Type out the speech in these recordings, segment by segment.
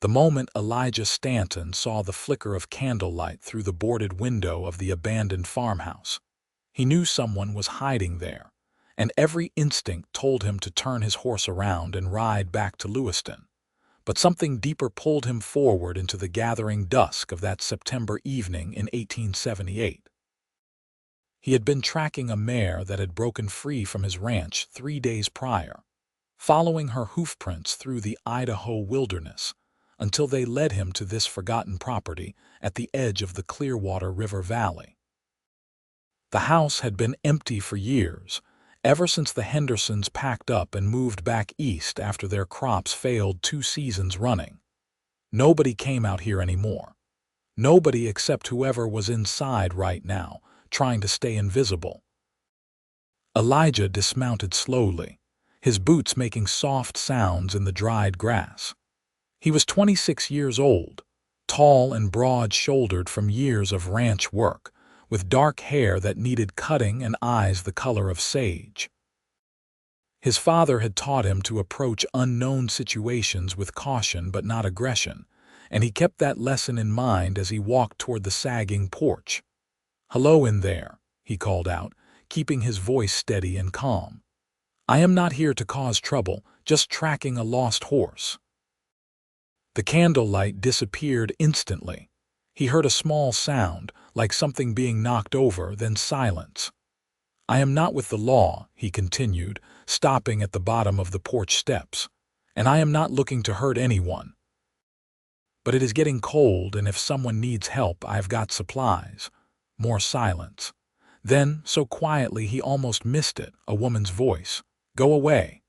The moment Elijah Stanton saw the flicker of candlelight through the boarded window of the abandoned farmhouse, he knew someone was hiding there, and every instinct told him to turn his horse around and ride back to Lewiston. But something deeper pulled him forward into the gathering dusk of that September evening in 1878. He had been tracking a mare that had broken free from his ranch 3 days prior, following her hoofprints through the Idaho wilderness until they led him to this forgotten property at the edge of the Clearwater River Valley. The house had been empty for years, ever since the Hendersons packed up and moved back east after their crops failed 2 seasons running. Nobody came out here anymore. Nobody except whoever was inside right now, trying to stay invisible. Elijah dismounted slowly, his boots making soft sounds in the dried grass. He was 26 years old, tall and broad-shouldered from years of ranch work, with dark hair that needed cutting and eyes the color of sage. His father had taught him to approach unknown situations with caution but not aggression, and he kept that lesson in mind as he walked toward the sagging porch. "Hello in there," he called out, keeping his voice steady and calm. "I am not here to cause trouble, just tracking a lost horse." The candlelight disappeared instantly. He heard a small sound, like something being knocked over, then silence. "I am not with the law," he continued, stopping at the bottom of the porch steps, "and I am not looking to hurt anyone. But it is getting cold, and if someone needs help, I've got supplies." More silence. Then, so quietly he almost missed it, a woman's voice. "Go away."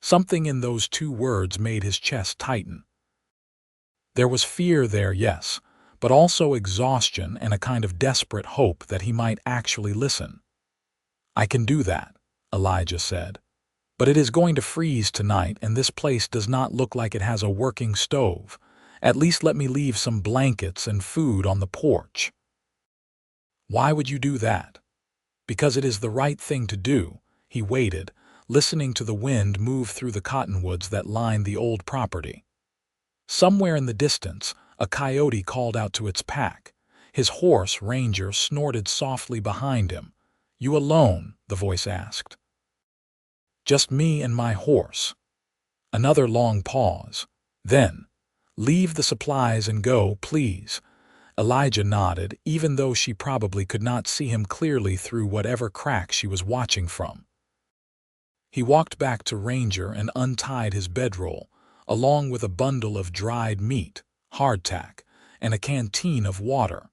Something in those 2 words made his chest tighten. There was fear there, yes, but also exhaustion and a kind of desperate hope that he might actually listen. "I can do that," Elijah said. "But it is going to freeze tonight, and this place does not look like it has a working stove. At least let me leave some blankets and food on the porch." "Why would you do that?" "Because it is the right thing to do." He waited, listening to the wind move through the cottonwoods that lined the old property. Somewhere in the distance, a coyote called out to its pack. His horse, Ranger, snorted softly behind him. "You alone?" the voice asked. "Just me and my horse." Another long pause. Then, "Leave the supplies and go, please." Elijah nodded, even though she probably could not see him clearly through whatever crack she was watching from. He walked back to Ranger and untied his bedroll, along with a bundle of dried meat, hardtack, and a canteen of water.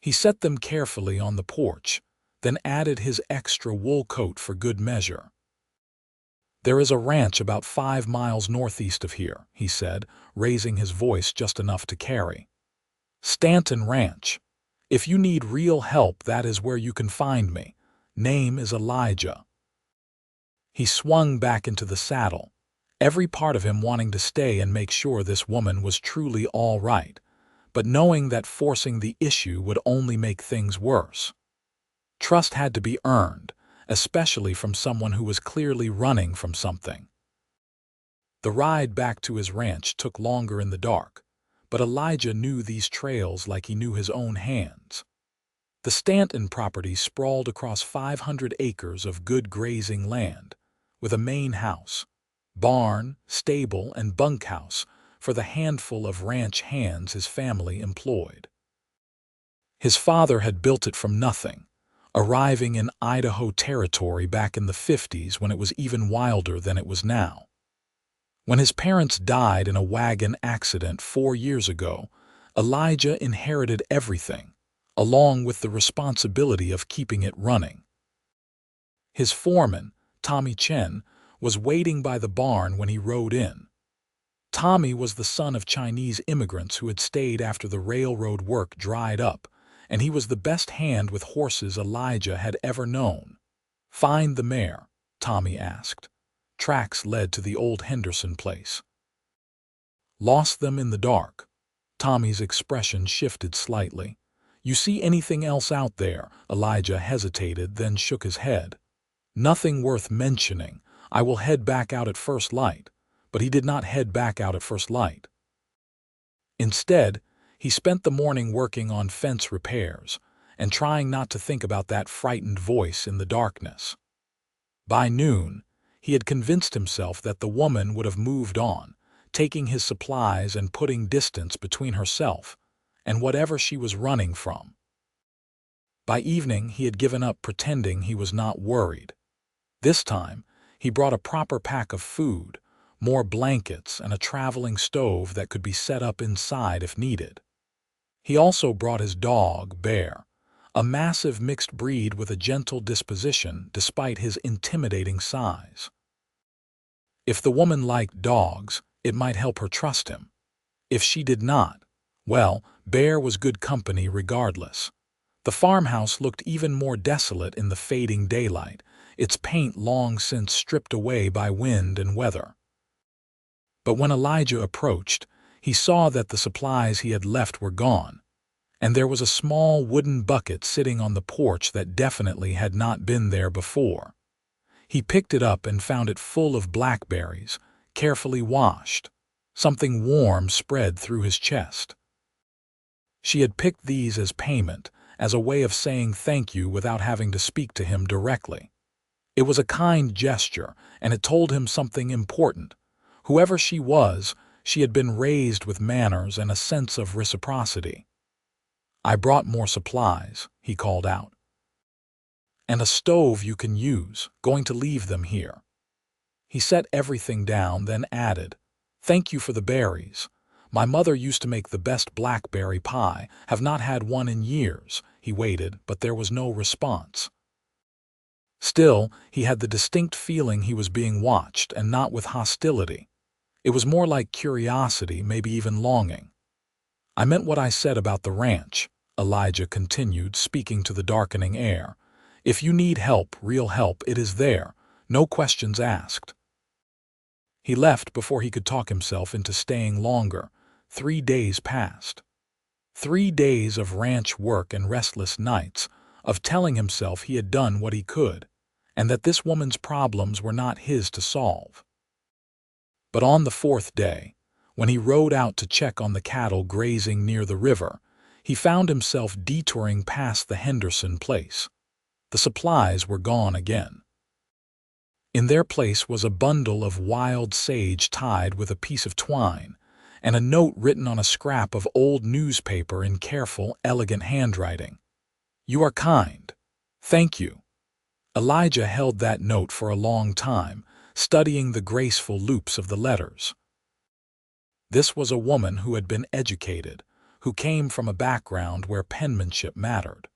He set them carefully on the porch, then added his extra wool coat for good measure. "There is a ranch about 5 miles northeast of here," he said, raising his voice just enough to carry. "Stanton Ranch. If you need real help, that is where you can find me. Name is Elijah." He swung back into the saddle, every part of him wanting to stay and make sure this woman was truly all right, but knowing that forcing the issue would only make things worse. Trust had to be earned, especially from someone who was clearly running from something. The ride back to his ranch took longer in the dark, but Elijah knew these trails like he knew his own hands. The Stanton property sprawled across 500 acres of good grazing land, with a main house, barn, stable, and bunkhouse for the handful of ranch hands his family employed. His father had built it from nothing, arriving in Idaho territory back in the 50s when it was even wilder than it was now. When his parents died in a wagon accident 4 years ago, Elijah inherited everything, along with the responsibility of keeping it running. His foreman, Tommy Chen, was waiting by the barn when he rode in. Tommy was the son of Chinese immigrants who had stayed after the railroad work dried up, and he was the best hand with horses Elijah had ever known. "Find the mare?" Tommy asked. Tracks led to the old Henderson place. "Lost them in the dark." Tommy's expression shifted slightly. "You see anything else out there?" Elijah hesitated, then shook his head. "Nothing worth mentioning. I will head back out at first light." But he did not head back out at first light. Instead, he spent the morning working on fence repairs and trying not to think about that frightened voice in the darkness. By noon, he had convinced himself that the woman would have moved on, taking his supplies and putting distance between herself and whatever she was running from. By evening, he had given up pretending he was not worried. This time, he brought a proper pack of food, more blankets, and a traveling stove that could be set up inside if needed. He also brought his dog, Bear, a massive mixed breed with a gentle disposition despite his intimidating size. If the woman liked dogs, it might help her trust him. If she did not, well, Bear was good company regardless. The farmhouse looked even more desolate in the fading daylight, its paint long since stripped away by wind and weather. But when Elijah approached, he saw that the supplies he had left were gone, and there was a small wooden bucket sitting on the porch that definitely had not been there before. He picked it up and found it full of blackberries, carefully washed. Something warm spread through his chest. She had picked these as payment, as a way of saying thank you without having to speak to him directly. It was a kind gesture, and it told him something important. Whoever she was, she had been raised with manners and a sense of reciprocity. "I brought more supplies," he called out. "And a stove you can use, going to leave them here." He set everything down, then added, "Thank you for the berries. My mother used to make the best blackberry pie, have not had one in years." He waited, but there was no response. Still, he had the distinct feeling he was being watched, and not with hostility. It was more like curiosity, maybe even longing. "I meant what I said about the ranch," Elijah continued, speaking to the darkening air. "If you need help, real help, it is there. No questions asked." He left before he could talk himself into staying longer. 3 days passed. 3 days of ranch work and restless nights, of telling himself he had done what he could, and that this woman's problems were not his to solve. But on the 4th day, when he rode out to check on the cattle grazing near the river, he found himself detouring past the Henderson place. The supplies were gone again. In their place was a bundle of wild sage tied with a piece of twine, and a note written on a scrap of old newspaper in careful, elegant handwriting. "You are kind. Thank you." Elijah held that note for a long time, studying the graceful loops of the letters. This was a woman who had been educated, who came from a background where penmanship mattered.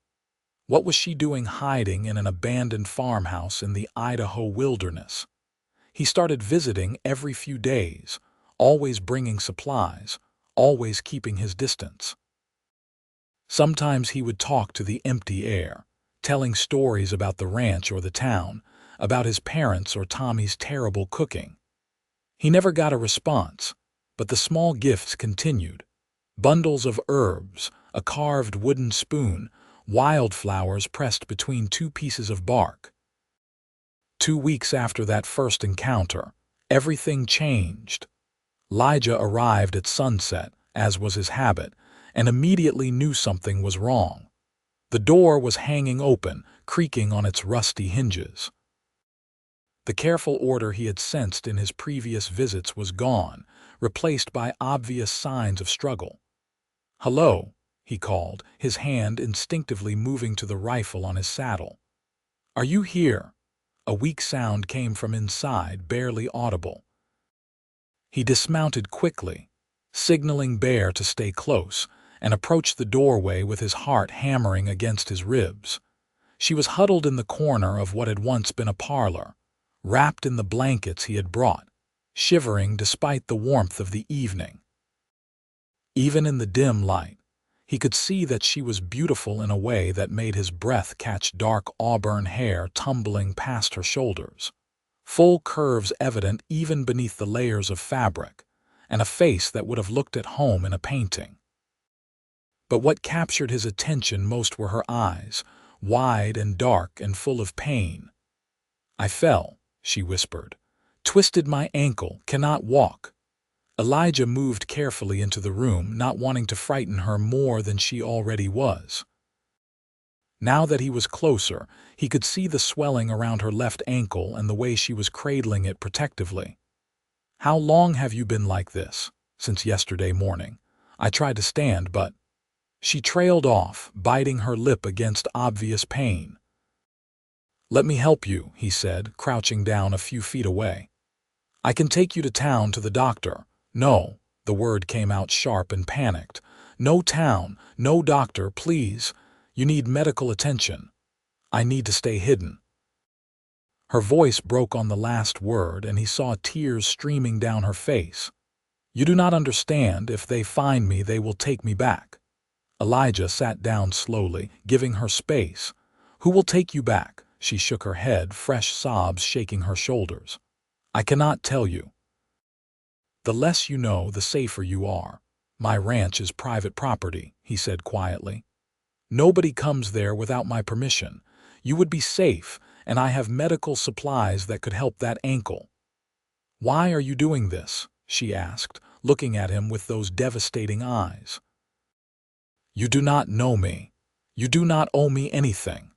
What was she doing hiding in an abandoned farmhouse in the Idaho wilderness? He started visiting every few days, always bringing supplies, always keeping his distance. Sometimes he would talk to the empty air, telling stories about the ranch or the town, about his parents or Tommy's terrible cooking. He never got a response, but the small gifts continued. Bundles of herbs, a carved wooden spoon, wildflowers pressed between 2 pieces of bark. 2 weeks after that first encounter, everything changed. Elijah arrived at sunset, as was his habit, and immediately knew something was wrong. The door was hanging open, creaking on its rusty hinges. The careful order he had sensed in his previous visits was gone, replaced by obvious signs of struggle. "Hello," he called, his hand instinctively moving to the rifle on his saddle. "Are you here?" A weak sound came from inside, barely audible. He dismounted quickly, signaling Bear to stay close, and approached the doorway with his heart hammering against his ribs. She was huddled in the corner of what had once been a parlor, wrapped in the blankets he had brought, shivering despite the warmth of the evening. Even in the dim light, he could see that she was beautiful in a way that made his breath catch dark auburn hair tumbling past her shoulders, full curves evident even beneath the layers of fabric, and a face that would have looked at home in a painting. But what captured his attention most were her eyes, wide and dark and full of pain. "I fell," she whispered. "Twisted my ankle, cannot walk." Elijah moved carefully into the room, not wanting to frighten her more than she already was. Now that he was closer, he could see the swelling around her left ankle and the way she was cradling it protectively. "How long have you been like this?" "Since yesterday morning. I tried to stand, but—" She trailed off, biting her lip against obvious pain. "Let me help you," he said, crouching down a few feet away. "I can take you to town to the doctor." "No," the word came out sharp and panicked. "No town, no doctor, please. You need medical attention. I need to stay hidden." Her voice broke on the last word, and he saw tears streaming down her face. "You do not understand. If they find me, they will take me back." Elijah sat down slowly, giving her space. "Who will take you back?" She shook her head, fresh sobs shaking her shoulders. "I cannot tell you. The less you know, the safer you are. My ranch is private property," he said quietly. "Nobody comes there without my permission. You would be safe, and I have medical supplies that could help that ankle." "Why are you doing this?" she asked, looking at him with those devastating eyes. "You do not know me. You do not owe me anything.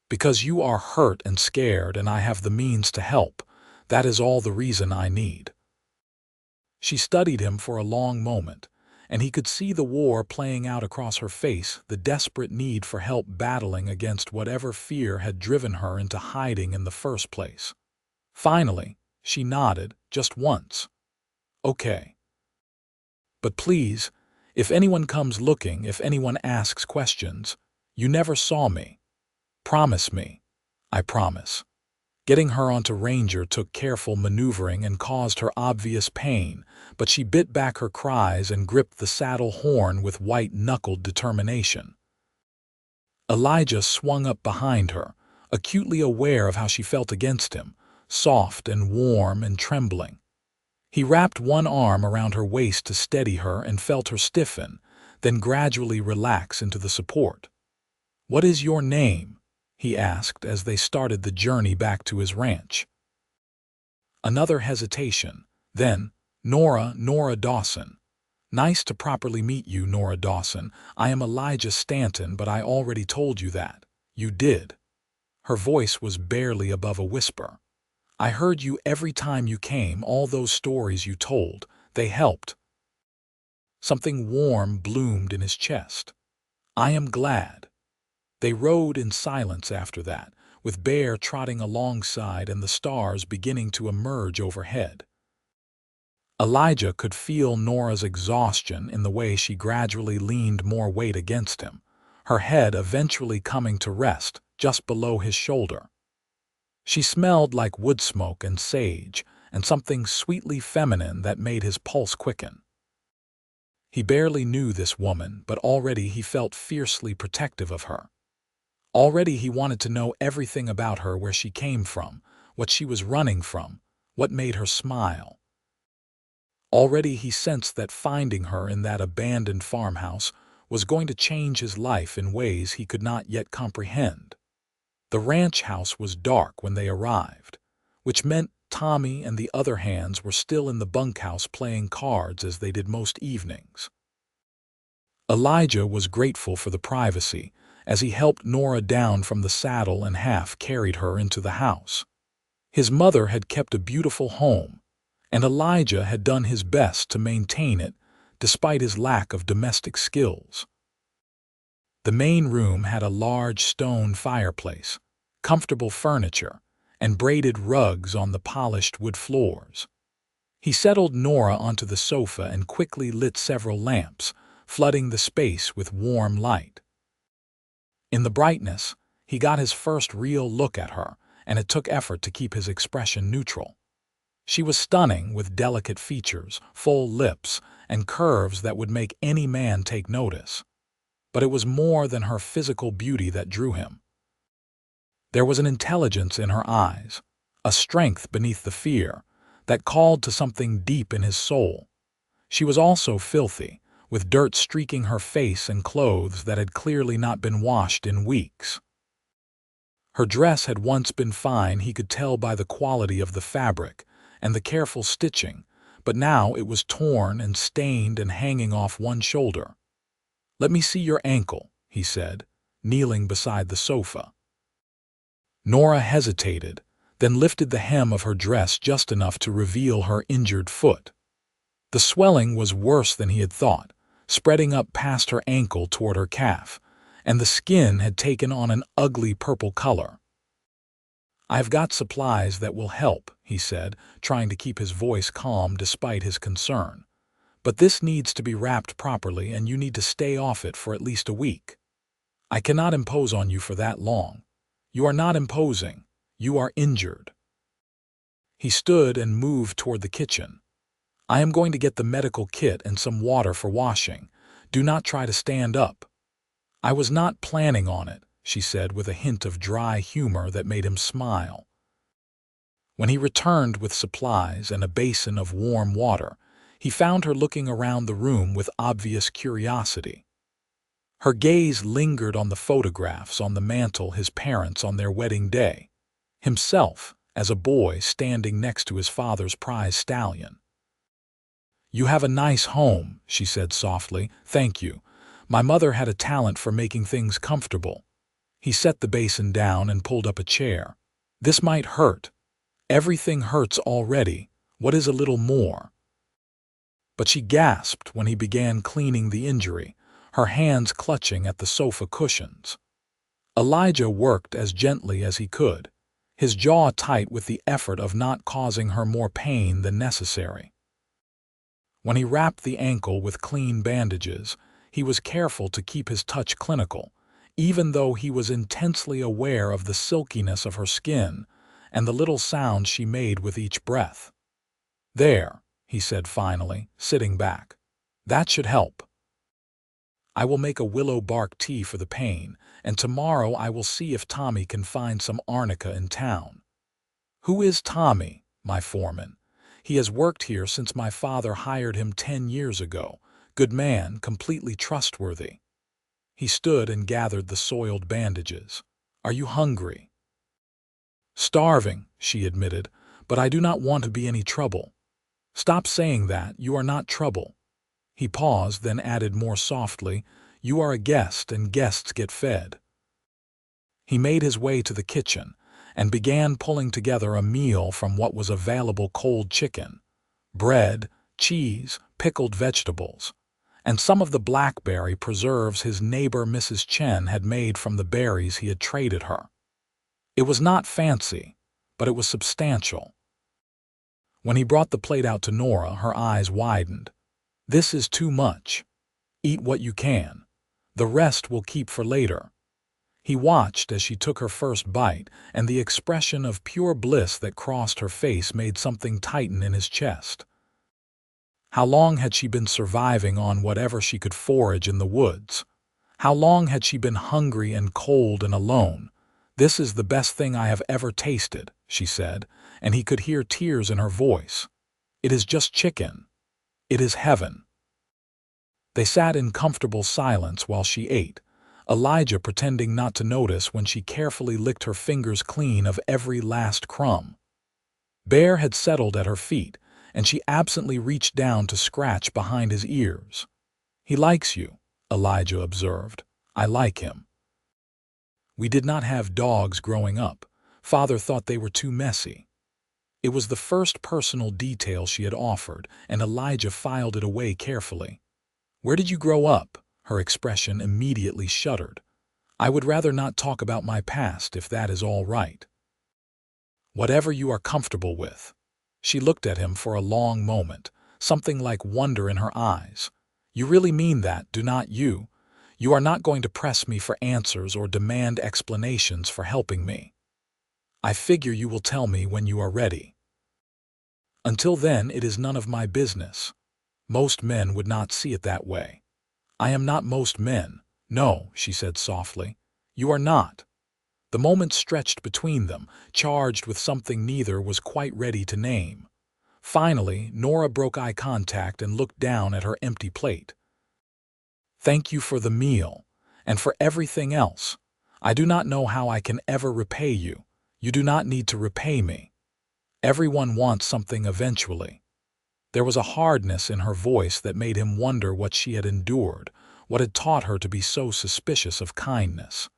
Because you are hurt and scared and I have the means to help. That is all the reason I need." She studied him for a long moment, and he could see the war playing out across her face, the desperate need for help battling against whatever fear had driven her into hiding in the first place. Finally, she nodded, just once. "Okay. But please, if anyone comes looking, if anyone asks questions, you never saw me. Promise me." "I promise." Getting her onto Ranger took careful maneuvering and caused her obvious pain, but she bit back her cries and gripped the saddle horn with white-knuckled determination. Elijah swung up behind her, acutely aware of how she felt against him, soft and warm and trembling. He wrapped one arm around her waist to steady her and felt her stiffen, then gradually relax into the support. "What is your name?" he asked as they started the journey back to his ranch. Another hesitation, then, Nora Dawson." "Nice to properly meet you, Nora Dawson. I am Elijah Stanton, but I already told you that." "You did." Her voice was barely above a whisper. "I heard you every time you came, all those stories you told. They helped." Something warm bloomed in his chest. "I am glad." They rode in silence after that, with Bear trotting alongside and the stars beginning to emerge overhead. Elijah could feel Nora's exhaustion in the way she gradually leaned more weight against him, her head eventually coming to rest just below his shoulder. She smelled like wood smoke and sage, and something sweetly feminine that made his pulse quicken. He barely knew this woman, but already he felt fiercely protective of her. Already he wanted to know everything about her, where she came from, what she was running from, what made her smile. Already he sensed that finding her in that abandoned farmhouse was going to change his life in ways he could not yet comprehend. The ranch house was dark when they arrived, which meant Tommy and the other hands were still in the bunkhouse playing cards as they did most evenings. Elijah was grateful for the privacy as he helped Nora down from the saddle and half carried her into the house. His mother had kept a beautiful home, and Elijah had done his best to maintain it despite his lack of domestic skills. The main room had a large stone fireplace, comfortable furniture, and braided rugs on the polished wood floors. He settled Nora onto the sofa and quickly lit several lamps, flooding the space with warm light. In the brightness, he got his first real look at her, and it took effort to keep his expression neutral. She was stunning, with delicate features, full lips, and curves that would make any man take notice. But it was more than her physical beauty that drew him. There was an intelligence in her eyes, a strength beneath the fear, that called to something deep in his soul. She was also filthy, with dirt streaking her face and clothes that had clearly not been washed in weeks. Her dress had once been fine, he could tell by the quality of the fabric and the careful stitching, but now it was torn and stained and hanging off one shoulder. "Let me see your ankle," he said, kneeling beside the sofa. Nora hesitated, then lifted the hem of her dress just enough to reveal her injured foot. The swelling was worse than he had thought, spreading up past her ankle toward her calf, and the skin had taken on an ugly purple color. "I've got supplies that will help," he said, trying to keep his voice calm despite his concern. "But this needs to be wrapped properly, and you need to stay off it for at least a week. I cannot impose on you for that long. You are not imposing. You are injured." He stood and moved toward the kitchen. "I am going to get the medical kit and some water for washing. Do not try to stand up." "I was not planning on it," she said with a hint of dry humor that made him smile. When he returned with supplies and a basin of warm water, he found her looking around the room with obvious curiosity. Her gaze lingered on the photographs on the mantel, his parents on their wedding day, himself as a boy standing next to his father's prize stallion. "You have a nice home," she said softly. "Thank you. My mother had a talent for making things comfortable." He set the basin down and pulled up a chair. "This might hurt. Everything hurts already. What is a little more?" But she gasped when he began cleaning the injury, her hands clutching at the sofa cushions. Elijah worked as gently as he could, his jaw tight with the effort of not causing her more pain than necessary. When he wrapped the ankle with clean bandages, he was careful to keep his touch clinical, even though he was intensely aware of the silkiness of her skin and the little sounds she made with each breath. "There," he said finally, sitting back. "That should help. I will make a willow bark tea for the pain, and tomorrow I will see if Tommy can find some arnica in town." "Who is Tommy?" "My foreman. He has worked here since my father hired him 10 years ago. Good man, completely trustworthy." He stood and gathered the soiled bandages. "Are you hungry?" "Starving," she admitted, "but I do not want to be any trouble." "Stop saying that. You are not trouble." He paused, then added more softly, "You are a guest, and guests get fed." He made his way to the kitchen and began pulling together a meal from what was available: cold chicken, bread, cheese, pickled vegetables, and some of the blackberry preserves his neighbor Mrs. Chen had made from the berries he had traded her. It was not fancy, but it was substantial. When he brought the plate out to Nora, her eyes widened. "This is too much. Eat what you can. The rest we'll keep for later." He watched as she took her first bite, and the expression of pure bliss that crossed her face made something tighten in his chest. How long had she been surviving on whatever she could forage in the woods? How long had she been hungry and cold and alone? "This is the best thing I have ever tasted," she said, and he could hear tears in her voice. "It is just chicken. It is heaven." They sat in comfortable silence while she ate, Elijah pretending not to notice when she carefully licked her fingers clean of every last crumb. Bear had settled at her feet, and she absently reached down to scratch behind his ears. "He likes you," Elijah observed. "I like him. We did not have dogs growing up. Father thought they were too messy." It was the first personal detail she had offered, and Elijah filed it away carefully. "Where did you grow up?" Her expression immediately shuddered. "I would rather not talk about my past, if that is all right." "Whatever you are comfortable with." She looked at him for a long moment, something like wonder in her eyes. "You really mean that, do not you? You are not going to press me for answers or demand explanations for helping me. I figure you will tell me when you are ready. Until then, it is none of my business." Most men would not see it that way. "I am not most men." "No," she said softly. "You are not." The moment stretched between them, charged with something neither was quite ready to name. Finally, Nora broke eye contact and looked down at her empty plate. "Thank you for the meal, and for everything else. I do not know how I can ever repay you. You do not need to repay me. Everyone wants something eventually." There was a hardness in her voice that made him wonder what she had endured, what had taught her to be so suspicious of kindness.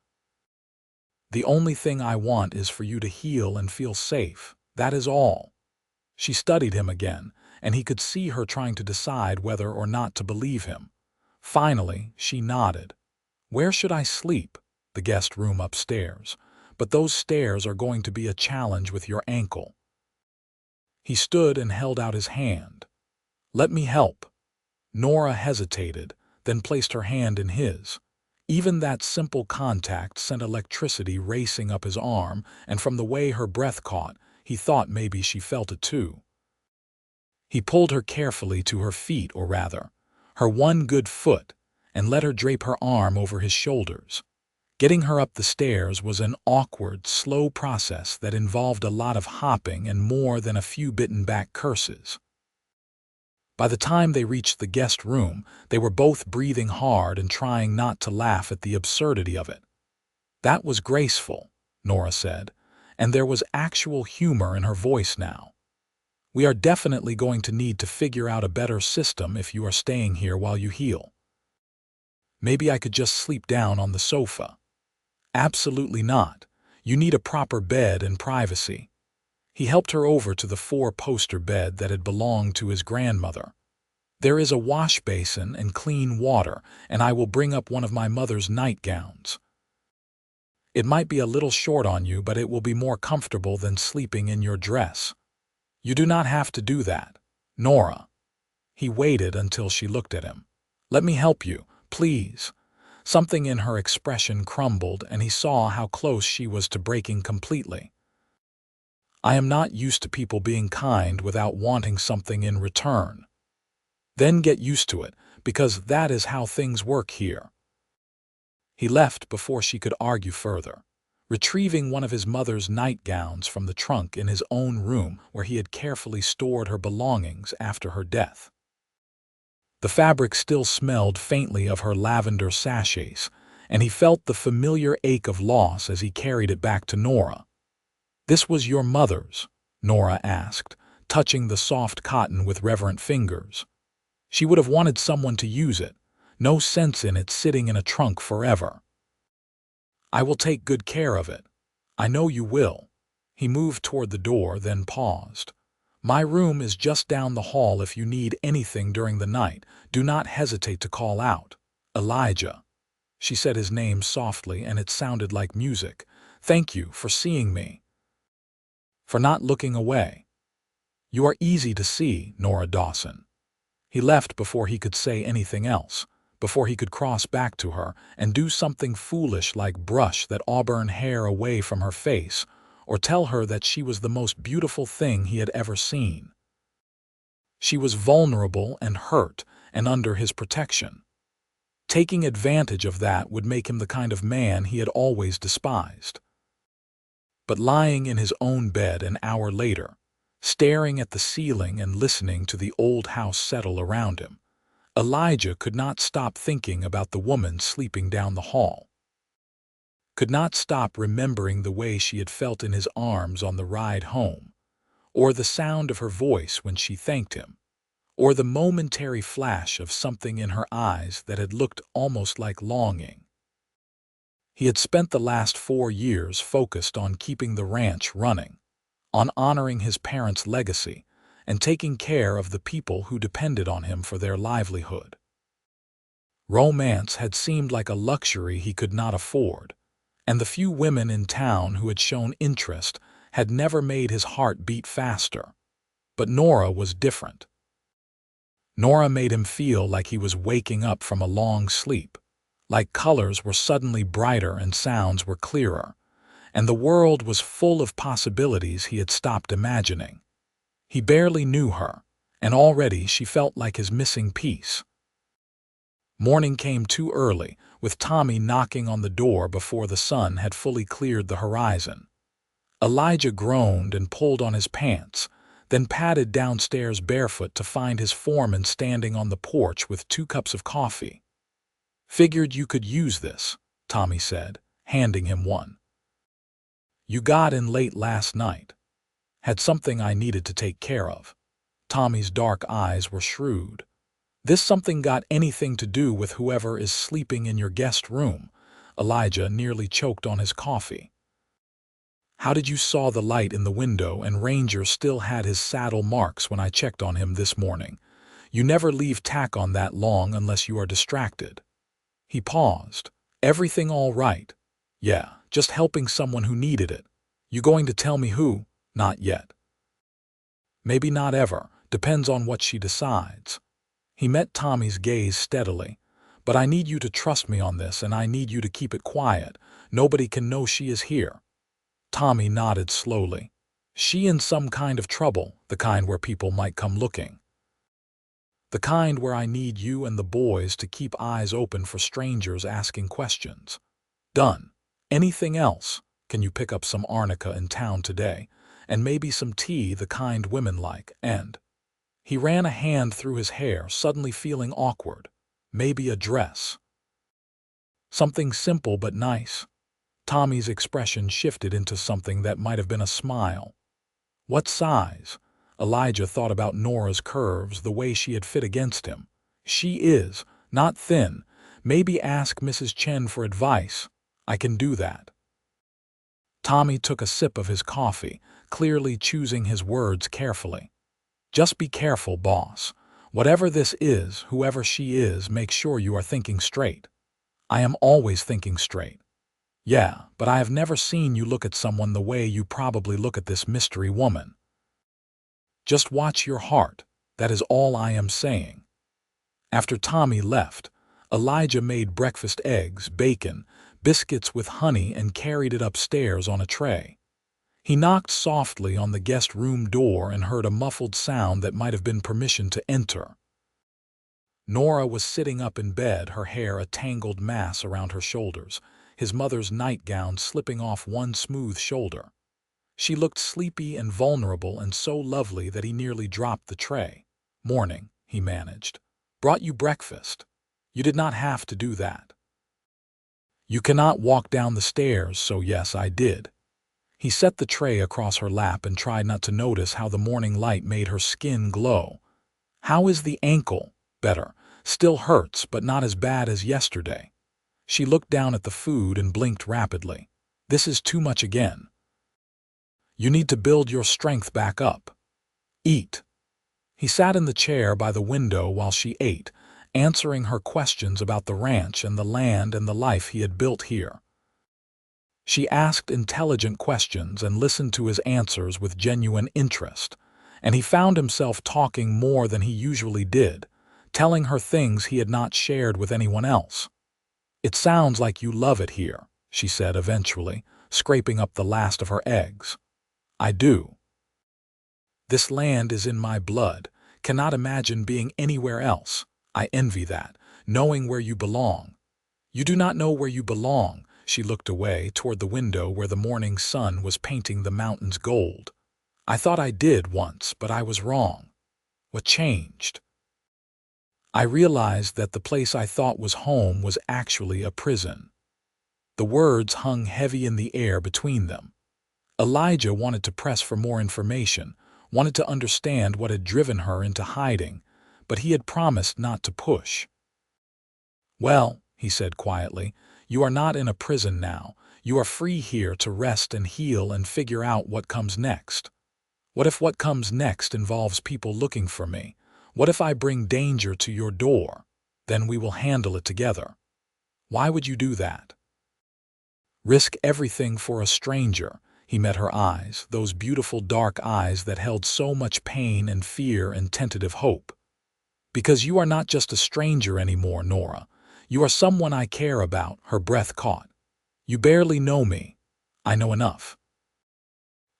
"The only thing I want is for you to heal and feel safe. That is all." She studied him again, and he could see her trying to decide whether or not to believe him. Finally, she nodded. "Where should I sleep?" "The guest room upstairs. But those stairs are going to be a challenge with your ankle." He stood and held out his hand. "Let me help." Nora hesitated, then placed her hand in his. Even that simple contact sent electricity racing up his arm, and from the way her breath caught, he thought maybe she felt it too. He pulled her carefully to her feet, or rather, her one good foot, and let her drape her arm over his shoulders. Getting her up the stairs was an awkward, slow process that involved a lot of hopping and more than a few bitten-back curses. By the time they reached the guest room, they were both breathing hard and trying not to laugh at the absurdity of it. "That was graceful," Nora said, and there was actual humor in her voice now. "We are definitely going to need to figure out a better system if you are staying here while you heal." "Maybe I could just sleep down on the sofa." "Absolutely not. You need a proper bed and privacy." He helped her over to the four-poster bed that had belonged to his grandmother. "There is a wash basin and clean water, and I will bring up one of my mother's nightgowns. It might be a little short on you, but it will be more comfortable than sleeping in your dress." "You do not have to do that, Nora." He waited until she looked at him. "Let me help you, please." Something in her expression crumbled, and he saw how close she was to breaking completely. "I am not used to people being kind without wanting something in return." "Then get used to it, because that is how things work here." He left before she could argue further, retrieving one of his mother's nightgowns from the trunk in his own room where he had carefully stored her belongings after her death. The fabric still smelled faintly of her lavender sachets, and he felt the familiar ache of loss as he carried it back to Nora. "This was your mother's?" Nora asked, touching the soft cotton with reverent fingers. "She would have wanted someone to use it. No sense in it sitting in a trunk forever." "I will take good care of it. I know you will." He moved toward the door, then paused. "My room is just down the hall if you need anything during the night. Do not hesitate to call out." "Elijah." She said his name softly, and it sounded like music. "Thank you for seeing me. For not looking away. You are easy to see, Nora Dawson." He left before he could say anything else, before he could cross back to her and do something foolish like brush that auburn hair away from her face, or tell her that she was the most beautiful thing he had ever seen. She was vulnerable and hurt and under his protection. Taking advantage of that would make him the kind of man he had always despised. But lying in his own bed an hour later, staring at the ceiling and listening to the old house settle around him, Elijah could not stop thinking about the woman sleeping down the hall. Could not stop remembering the way she had felt in his arms on the ride home, or the sound of her voice when she thanked him, or the momentary flash of something in her eyes that had looked almost like longing. He had spent the last 4 years focused on keeping the ranch running, on honoring his parents' legacy, and taking care of the people who depended on him for their livelihood. Romance had seemed like a luxury he could not afford, and the few women in town who had shown interest had never made his heart beat faster. But Nora was different. Nora made him feel like he was waking up from a long sleep, like colors were suddenly brighter and sounds were clearer, and the world was full of possibilities he had stopped imagining. He barely knew her, and already she felt like his missing piece. Morning came too early, with Tommy knocking on the door before the sun had fully cleared the horizon. Elijah groaned and pulled on his pants, then padded downstairs barefoot to find his foreman standing on the porch with 2 cups of coffee. "Figured you could use this," Tommy said, handing him one. "You got in late last night. Had something I needed to take care of." Tommy's dark eyes were shrewd. "This something got anything to do with whoever is sleeping in your guest room?" Elijah nearly choked on his coffee. "How did you saw the light in the window and Ranger still had his saddle marks when I checked on him this morning? You never leave tack on that long unless you are distracted." He paused. "Everything all right?" "Yeah, just helping someone who needed it." "You going to tell me who?" "Not yet. Maybe not ever. Depends on what she decides." He met Tommy's gaze steadily. "But I need you to trust me on this, and I need you to keep it quiet. Nobody can know she is here." Tommy nodded slowly. "She in some kind of trouble, the kind where people might come looking. The kind where I need you and the boys to keep eyes open for strangers asking questions." "Done. Anything else? Can you pick up some arnica in town today? And maybe some tea, the kind women like, and—" He ran a hand through his hair, suddenly feeling awkward. "Maybe a dress. Something simple but nice." Tommy's expression shifted into something that might have been a smile. "What size?" Elijah thought about Nora's curves, the way she had fit against him. "She is, not thin. Maybe ask Mrs. Chen for advice." "I can do that." Tommy took a sip of his coffee, clearly choosing his words carefully. "Just be careful, boss. Whatever this is, whoever she is, make sure you are thinking straight." "I am always thinking straight." "Yeah, but I have never seen you look at someone the way you probably look at this mystery woman. Just watch your heart. That is all I am saying." After Tommy left, Elijah made breakfast eggs, bacon, biscuits with honey and carried it upstairs on a tray. He knocked softly on the guest room door and heard a muffled sound that might have been permission to enter. Nora was sitting up in bed, her hair a tangled mass around her shoulders, his mother's nightgown slipping off one smooth shoulder. She looked sleepy and vulnerable and so lovely that he nearly dropped the tray. "Morning," he managed. "Brought you breakfast. You did not have to do that. You cannot walk down the stairs, so yes, I did." He set the tray across her lap and tried not to notice how the morning light made her skin glow. "How is the ankle?" "Better. Still hurts, but not as bad as yesterday." She looked down at the food and blinked rapidly. "This is too much again. You need to build your strength back up. Eat." He sat in the chair by the window while she ate, answering her questions about the ranch and the land and the life he had built here. She asked intelligent questions and listened to his answers with genuine interest, and he found himself talking more than he usually did, telling her things he had not shared with anyone else. "It sounds like you love it here," she said eventually, scraping up the last of her eggs. "I do. This land is in my blood. Cannot imagine being anywhere else. I envy that, knowing where you belong." "You do not know where you belong." She looked away toward the window where the morning sun was painting the mountains gold. "I thought I did once, but I was wrong." "What changed?" "I realized that the place I thought was home was actually a prison." The words hung heavy in the air between them. Elijah wanted to press for more information, wanted to understand what had driven her into hiding, but he had promised not to push. "Well," he said quietly, "you are not in a prison now. You are free here to rest and heal and figure out what comes next." "What if what comes next involves people looking for me? What if I bring danger to your door? Then we will handle it together." "Why would you do that?" "Risk everything for a stranger." He met her eyes, those beautiful dark eyes that held so much pain and fear and tentative hope. "Because you are not just a stranger anymore, Nora. You are someone I care about." Her breath caught. "You barely know me. I know enough.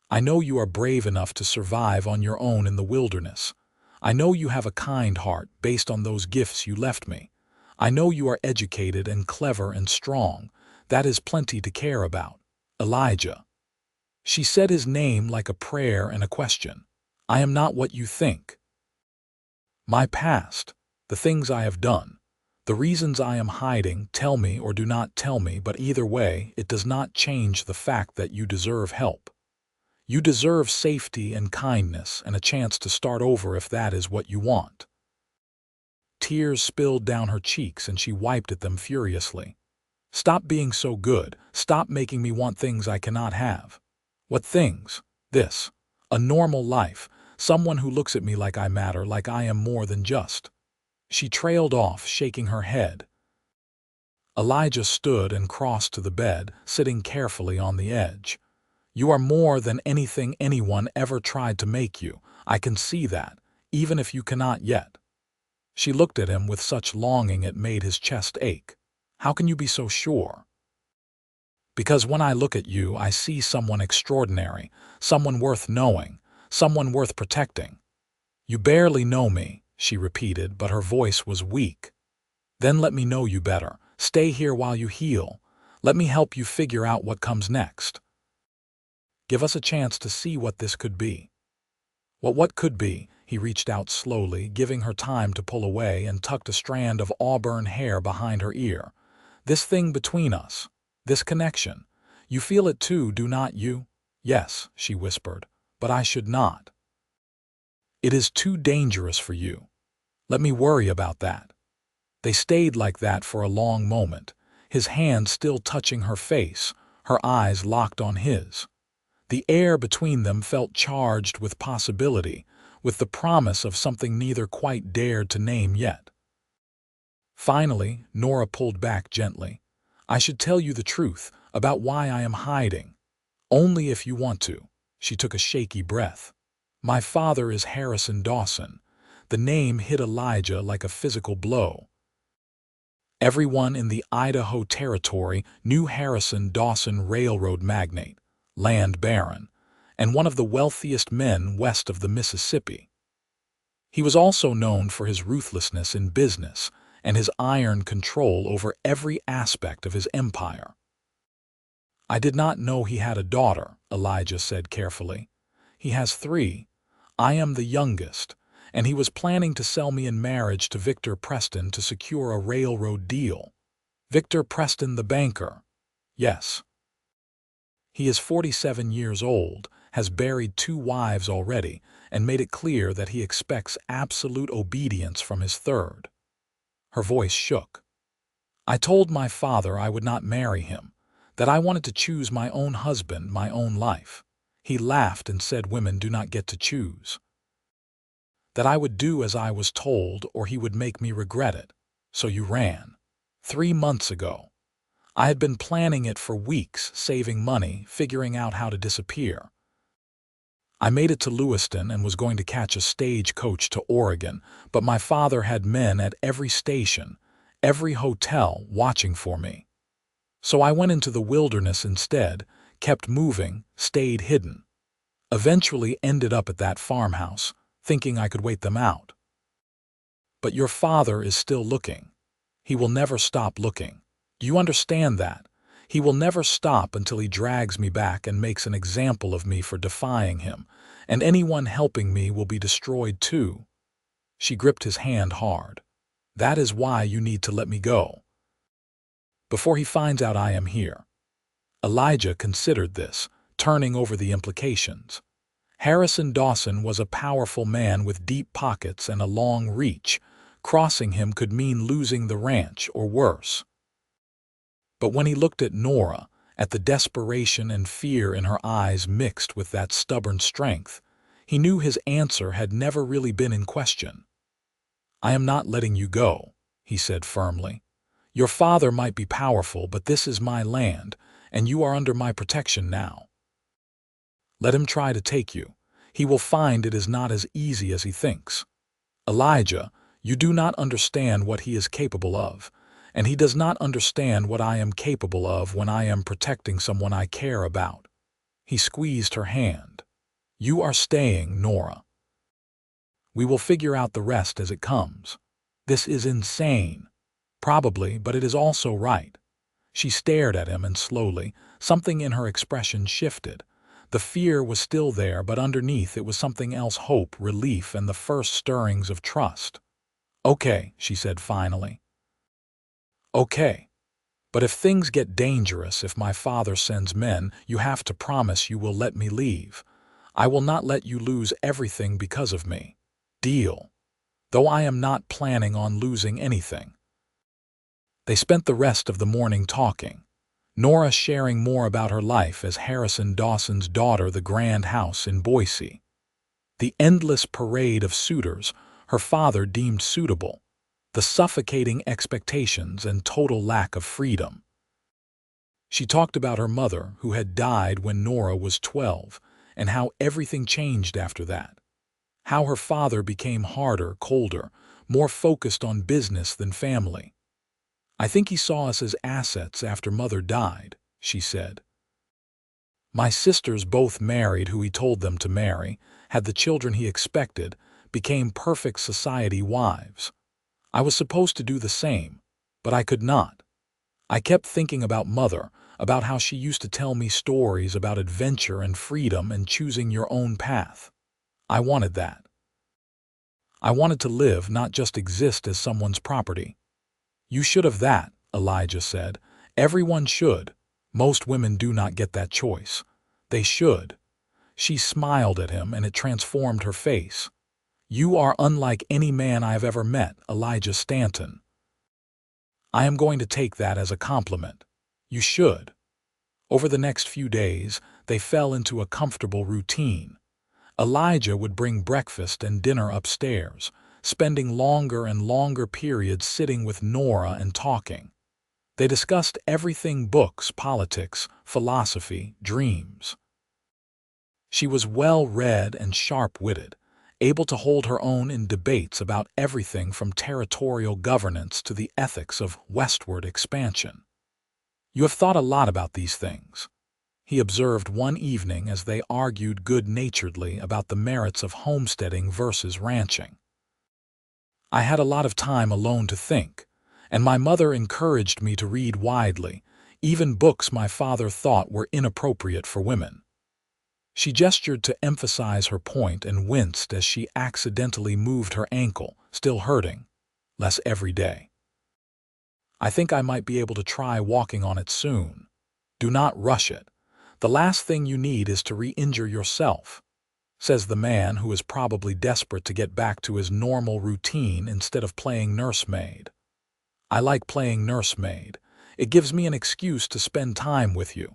I know you are brave enough to survive on your own in the wilderness. I know you have a kind heart based on those gifts you left me. I know you are educated and clever and strong. That is plenty to care about." "Elijah." She said his name like a prayer and a question. "I am not what you think. My past, the things I have done, the reasons I am hiding, tell me or do not tell me, but either way, it does not change the fact that you deserve help. You deserve safety and kindness and a chance to start over if that is what you want." Tears spilled down her cheeks and she wiped at them furiously. "Stop being so good. Stop making me want things I cannot have." "What things?" "This. A normal life. Someone who looks at me like I matter, like I am more than just." She trailed off, shaking her head. Elijah stood and crossed to the bed, sitting carefully on the edge. "You are more than anything anyone ever tried to make you. I can see that, even if you cannot yet." She looked at him with such longing it made his chest ache. "How can you be so sure?" "Because when I look at you, I see someone extraordinary, someone worth knowing, someone worth protecting." "You barely know me," she repeated, but her voice was weak. "Then let me know you better. Stay here while you heal. Let me help you figure out what comes next. Give us a chance to see what this could be." What could be?" He reached out slowly, giving her time to pull away, and tucked a strand of auburn hair behind her ear. "This thing between us. This connection. You feel it too, do not you?" "Yes," she whispered, "but I should not. It is too dangerous for you. Let me worry about that." They stayed like that for a long moment, his hand still touching her face, her eyes locked on his. The air between them felt charged with possibility, with the promise of something neither quite dared to name yet. Finally, Nora pulled back gently. "I should tell you the truth about why I am hiding. Only if you want to." She took a shaky breath. "My father is Harrison Dawson." The name hit Elijah like a physical blow. Everyone in the Idaho Territory knew Harrison Dawson, railroad magnate, land baron, and one of the wealthiest men west of the Mississippi. He was also known for his ruthlessness in business and his iron control over every aspect of his empire. "I did not know he had a daughter," Elijah said carefully. "He has 3. I am the youngest, and he was planning to sell me in marriage to Victor Preston to secure a railroad deal." "Victor Preston, the banker?" "Yes. He is 47 years old, has buried 2 wives already, and made it clear that he expects absolute obedience from his third." Her voice shook. "I told my father I would not marry him, that I wanted to choose my own husband, my own life." He laughed and said women do not get to choose. "That I would do as I was told or he would make me regret it. So you ran." 3 months ago. I had been planning it for weeks, saving money, figuring out how to disappear. I made it to Lewiston and was going to catch a stagecoach to Oregon, but my father had men at every station, every hotel, watching for me. So I went into the wilderness instead, kept moving, stayed hidden. Eventually ended up at that farmhouse, thinking I could wait them out. But your father is still looking. He will never stop looking. Do you understand that? He will never stop until he drags me back and makes an example of me for defying him, and anyone helping me will be destroyed too." She gripped his hand hard. "That is why you need to let me go. Before he finds out I am here." Elijah considered this, turning over the implications. Harrison Dawson was a powerful man with deep pockets and a long reach. Crossing him could mean losing the ranch or worse. But when he looked at Nora, at the desperation and fear in her eyes mixed with that stubborn strength, he knew his answer had never really been in question. "I am not letting you go," he said firmly. "Your father might be powerful, but this is my land, and you are under my protection now. Let him try to take you. He will find it is not as easy as he thinks. Elijah, you do not understand what he is capable of, and he does not understand what I am capable of when I am protecting someone I care about." He squeezed her hand. "You are staying, Nora. We will figure out the rest as it comes. This is insane. Probably, but it is also right." She stared at him and slowly, something in her expression shifted. The fear was still there, but underneath it was something else: hope, relief, and the first stirrings of trust. "Okay," she said finally. "Okay. But if things get dangerous, if my father sends men, you have to promise you will let me leave. I will not let you lose everything because of me. Deal. Though I am not planning on losing anything. They spent the rest of the morning talking, Nora sharing more about her life as Harrison Dawson's daughter, the grand house in Boise. The endless parade of suitors her father deemed suitable, the suffocating expectations and total lack of freedom. She talked about her mother, who had died when Nora was 12, and how everything changed after that. How her father became harder, colder, more focused on business than family. I think he saw us as assets after Mother died, she said. My sisters both married who he told them to marry, had the children he expected, became perfect society wives. I was supposed to do the same, but I could not. I kept thinking about Mother, about how she used to tell me stories about adventure and freedom and choosing your own path. I wanted that. I wanted to live, not just exist as someone's property. You should have that, Elijah said. Everyone should. Most women do not get that choice. They should. She smiled at him, and it transformed her face. You are unlike any man I have ever met, Elijah Stanton. I am going to take that as a compliment. You should. Over the next few days, they fell into a comfortable routine. Elijah would bring breakfast and dinner upstairs, spending longer and longer periods sitting with Nora and talking. They discussed everything: books, politics, philosophy, dreams. She was well-read and sharp-witted, able to hold her own in debates about everything from territorial governance to the ethics of westward expansion. You have thought a lot about these things, he observed one evening as they argued good-naturedly about the merits of homesteading versus ranching. I had a lot of time alone to think, and my mother encouraged me to read widely, even books my father thought were inappropriate for women. She gestured to emphasize her point and winced as she accidentally moved her ankle, still hurting, less every day. I think I might be able to try walking on it soon. Do not rush it. The last thing you need is to re-injure yourself, says the man who is probably desperate to get back to his normal routine instead of playing nursemaid. I like playing nursemaid. It gives me an excuse to spend time with you.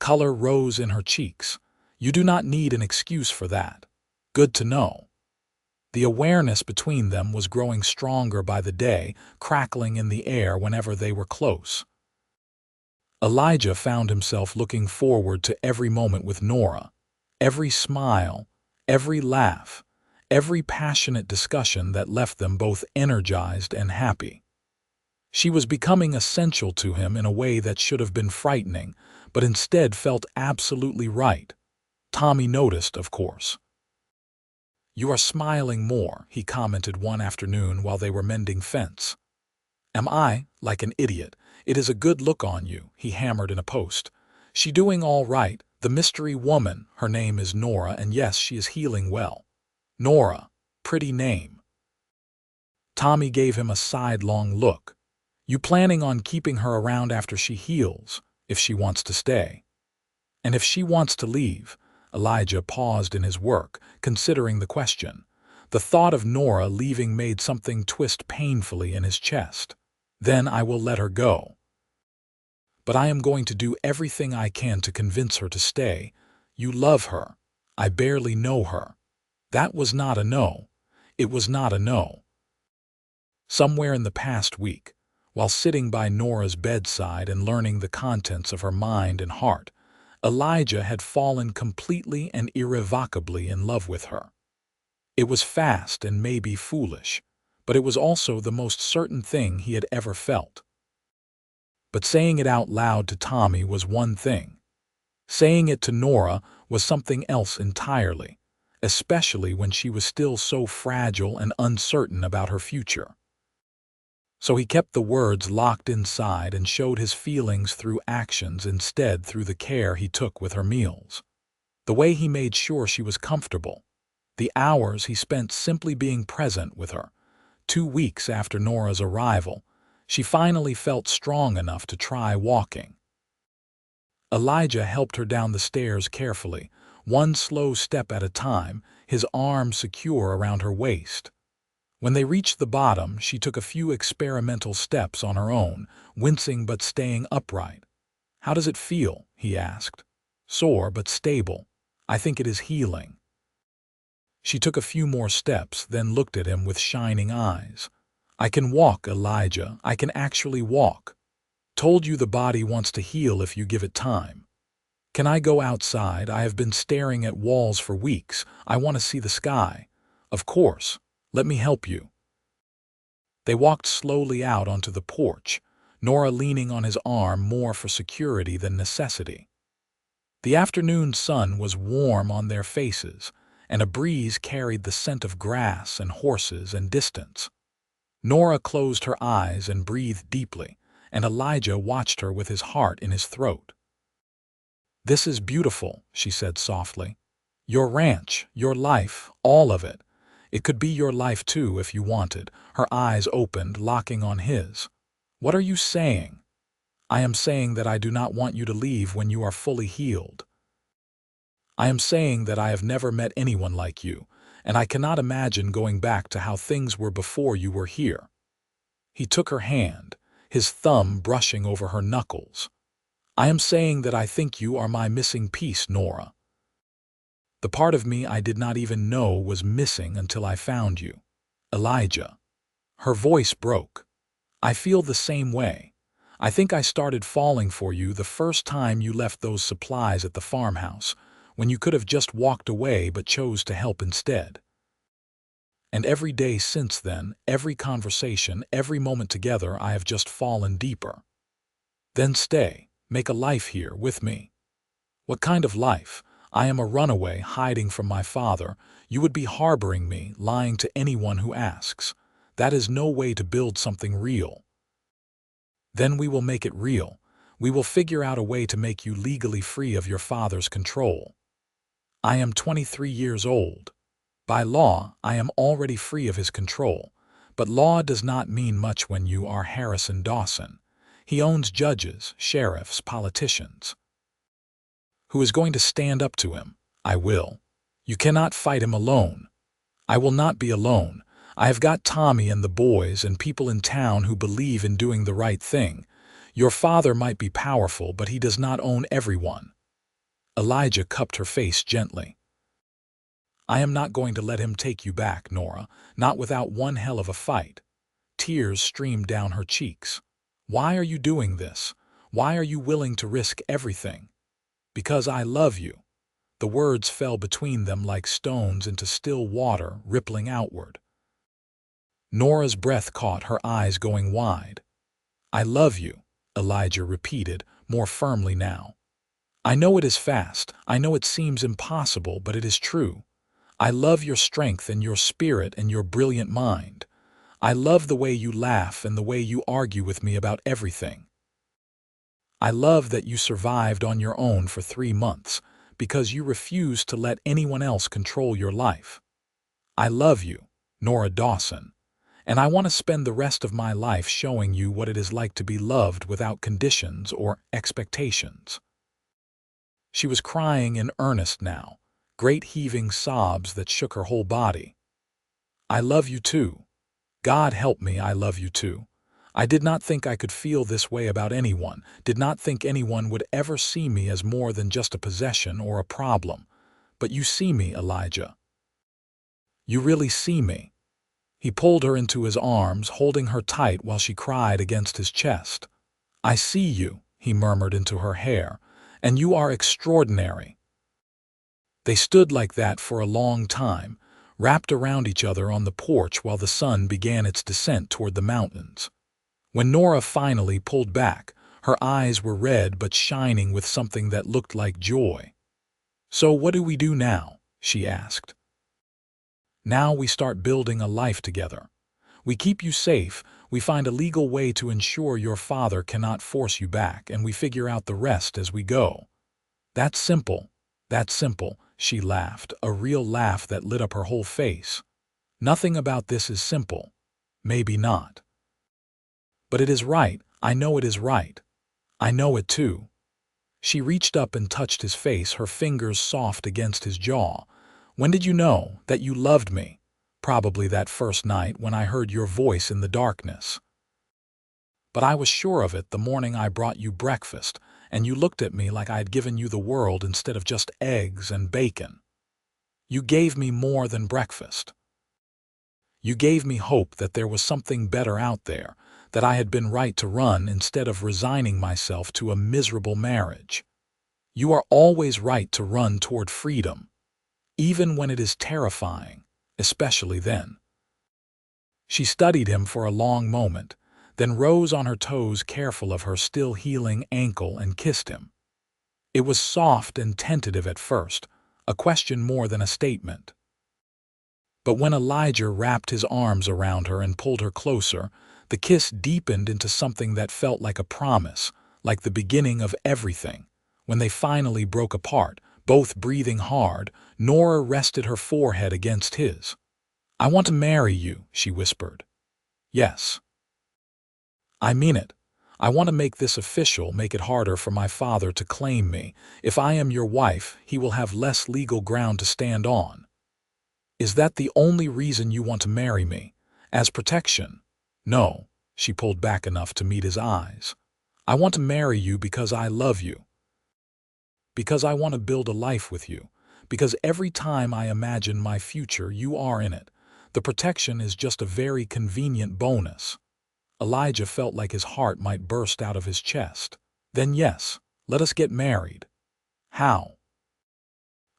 Color rose in her cheeks. You do not need an excuse for that. Good to know. The awareness between them was growing stronger by the day, crackling in the air whenever they were close. Elijah found himself looking forward to every moment with Nora, every smile, every laugh, every passionate discussion that left them both energized and happy. She was becoming essential to him in a way that should have been frightening, but instead felt absolutely right. Tommy noticed, of course. You are smiling more, he commented one afternoon while they were mending fence. Am I, like an idiot? It is a good look on you, he hammered in a post. She doing all right, the mystery woman, her name is Nora, and yes, she is healing well. Nora, pretty name. Tommy gave him a sidelong look. You planning on keeping her around after she heals, if she wants to stay? And if she wants to leave? Elijah paused in his work, considering the question. The thought of Nora leaving made something twist painfully in his chest. Then I will let her go. But I am going to do everything I can to convince her to stay. You love her. I barely know her. That was not a no. It was not a no. Somewhere in the past week, while sitting by Nora's bedside and learning the contents of her mind and heart, Elijah had fallen completely and irrevocably in love with her. It was fast and maybe foolish, but it was also the most certain thing he had ever felt. But saying it out loud to Tommy was one thing. Saying it to Nora was something else entirely, especially when she was still so fragile and uncertain about her future. So he kept the words locked inside and showed his feelings through actions instead, through the care he took with her meals. The way he made sure she was comfortable. The hours he spent simply being present with her. 2 weeks after Nora's arrival, she finally felt strong enough to try walking. Elijah helped her down the stairs carefully, one slow step at a time, his arm secure around her waist. When they reached the bottom, she took a few experimental steps on her own, wincing but staying upright. "How does it feel?" he asked. "Sore but stable. I think it is healing." She took a few more steps, then looked at him with shining eyes. "I can walk, Elijah. I can actually walk. Told you the body wants to heal if you give it time. Can I go outside? I have been staring at walls for weeks. I want to see the sky." "Of course. Let me help you." They walked slowly out onto the porch, Nora leaning on his arm more for security than necessity. The afternoon sun was warm on their faces, and a breeze carried the scent of grass and horses and distance. Nora closed her eyes and breathed deeply, and Elijah watched her with his heart in his throat. "This is beautiful," she said softly. "Your ranch, your life, all of it. It could be your life too if you wanted." Her eyes opened, locking on his. "What are you saying?" "I am saying that I do not want you to leave when you are fully healed. I am saying that I have never met anyone like you, and I cannot imagine going back to how things were before you were here." He took her hand, his thumb brushing over her knuckles. "I am saying that I think you are my missing piece, Nora. The part of me I did not even know was missing until I found you." "Elijah." Her voice broke. "I feel the same way. I think I started falling for you the first time you left those supplies at the farmhouse, when you could have just walked away but chose to help instead. And every day since then, every conversation, every moment together, I have just fallen deeper. Then stay, make a life here with me." "What kind of life? I am a runaway, hiding from my father. You would be harboring me, lying to anyone who asks. That is no way to build something real." "Then we will make it real. We will figure out a way to make you legally free of your father's control." "I am 23 years old. By law, I am already free of his control. But law does not mean much when you are Harrison Dawson. He owns judges, sheriffs, politicians. Who is going to stand up to him? I will. You cannot fight him alone." "I will not be alone. I have got Tommy and the boys and people in town who believe in doing the right thing. Your father might be powerful, but he does not own everyone." Elijah cupped her face gently. "I am not going to let him take you back, Nora, not without one hell of a fight." Tears streamed down her cheeks. "Why are you doing this? Why are you willing to risk everything?" "Because I love you." The words fell between them like stones into still water, rippling outward. Nora's breath caught, her eyes going wide. "I love you," Elijah repeated, more firmly now. "I know it is fast, I know it seems impossible, but it is true. I love your strength and your spirit and your brilliant mind. I love the way you laugh and the way you argue with me about everything. I love that you survived on your own for 3 months because you refused to let anyone else control your life. I love you, Nora Dawson, and I want to spend the rest of my life showing you what it is like to be loved without conditions or expectations." She was crying in earnest now, great heaving sobs that shook her whole body. "I love you too. God help me, I love you too. I did not think I could feel this way about anyone, did not think anyone would ever see me as more than just a possession or a problem. But you see me, Elijah. You really see me." He pulled her into his arms, holding her tight while she cried against his chest. "I see you," he murmured into her hair, "and you are extraordinary." They stood like that for a long time, wrapped around each other on the porch while the sun began its descent toward the mountains. When Nora finally pulled back, her eyes were red but shining with something that looked like joy. "So what do we do now?" she asked. "Now we start building a life together. We keep you safe, we find a legal way to ensure your father cannot force you back, and we figure out the rest as we go. That's simple, that's simple," she laughed, a real laugh that lit up her whole face. "Nothing about this is simple. Maybe not. But it is right, I know it is right. I know it too." She reached up and touched his face, her fingers soft against his jaw. "When did you know that you loved me?" "Probably that first night when I heard your voice in the darkness. But I was sure of it the morning I brought you breakfast, and you looked at me like I had given you the world instead of just eggs and bacon. You gave me more than breakfast. You gave me hope that there was something better out there, that I had been right to run instead of resigning myself to a miserable marriage. You are always right to run toward freedom, even when it is terrifying, especially then." She studied him for a long moment, then rose on her toes, careful of her still healing ankle, and kissed him. It was soft and tentative at first, a question more than a statement. But when Elijah wrapped his arms around her and pulled her closer, the kiss deepened into something that felt like a promise, like the beginning of everything. When they finally broke apart, both breathing hard, Nora rested her forehead against his. "I want to marry you," she whispered. "Yes. I mean it. I want to make this official, make it harder for my father to claim me. If I am your wife, he will have less legal ground to stand on." "Is that the only reason you want to marry me? As protection?" "No." She pulled back enough to meet his eyes. "I want to marry you because I love you. Because I want to build a life with you. Because every time I imagine my future, you are in it. The protection is just a very convenient bonus." Elijah felt like his heart might burst out of his chest. "Then yes, let us get married." "How?"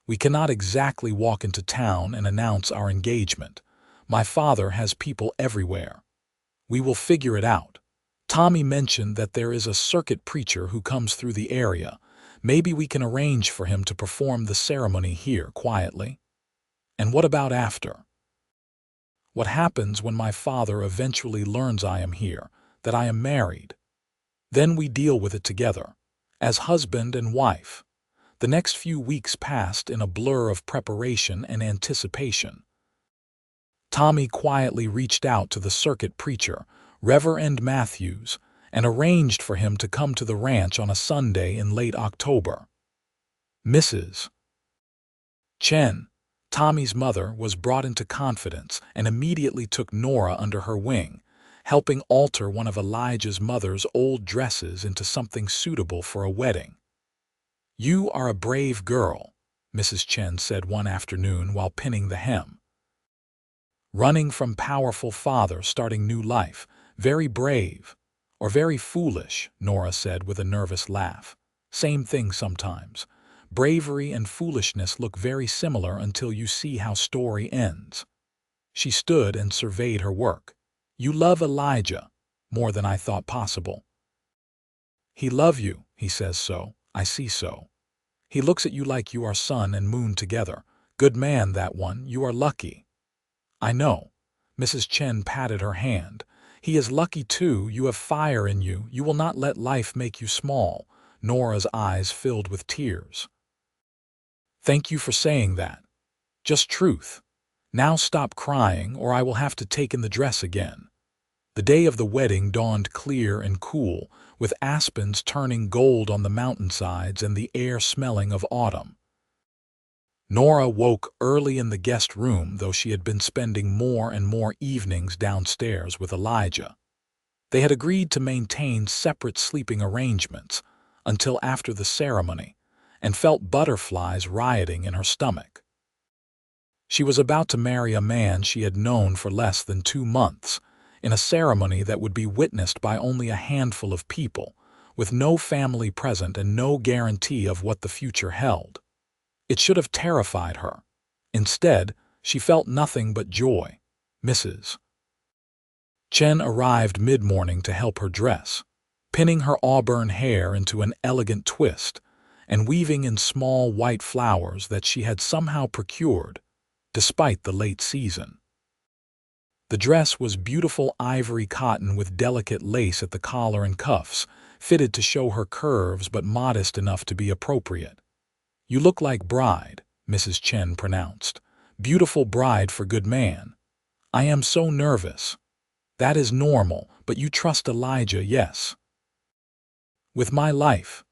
"We cannot exactly walk into town and announce our engagement. My father has people everywhere. We will figure it out. Tommy mentioned that there is a circuit preacher who comes through the area. Maybe we can arrange for him to perform the ceremony here quietly." "And what about after?" "What happens when my father eventually learns I am here, that I am married? Then we deal with it together, as husband and wife." The next few weeks passed in a blur of preparation and anticipation. Tommy quietly reached out to the circuit preacher, Reverend Matthews, and arranged for him to come to the ranch on a Sunday in late October. Mrs. Chen, Tommy's mother, was brought into confidence and immediately took Nora under her wing, helping alter one of Elijah's mother's old dresses into something suitable for a wedding. "You are a brave girl," Mrs. Chen said one afternoon while pinning the hem. "Running from powerful father, starting new life. Very brave. Or very foolish," Nora said with a nervous laugh. "Same thing sometimes. Bravery and foolishness look very similar until you see how story ends." She stood and surveyed her work. "You love Elijah more than I thought possible." "He love you, he says so. I see so. He looks at you like you are sun and moon together. Good man, that one. You are lucky." "I know." Mrs. Chen patted her hand. "He is lucky too. You have fire in you. You will not let life make you small." Nora's eyes filled with tears. "Thank you for saying that. Just truth. Now stop crying or I will have to take in the dress again." The day of the wedding dawned clear and cool, with aspens turning gold on the mountainsides and the air smelling of autumn. Nora woke early in the guest room, though she had been spending more and more evenings downstairs with Elijah. They had agreed to maintain separate sleeping arrangements until after the ceremony, and felt butterflies rioting in her stomach. She was about to marry a man she had known for less than 2 months, in a ceremony that would be witnessed by only a handful of people, with no family present and no guarantee of what the future held. It should have terrified her. Instead, she felt nothing but joy. Mrs. Chen arrived mid-morning to help her dress, pinning her auburn hair into an elegant twist and weaving in small white flowers that she had somehow procured, despite the late season. The dress was beautiful ivory cotton with delicate lace at the collar and cuffs, fitted to show her curves but modest enough to be appropriate. "You look like bride," Mrs. Chen pronounced. "Beautiful bride for good man. I am so nervous." "That is normal, but you trust Elijah, yes?" "With my life."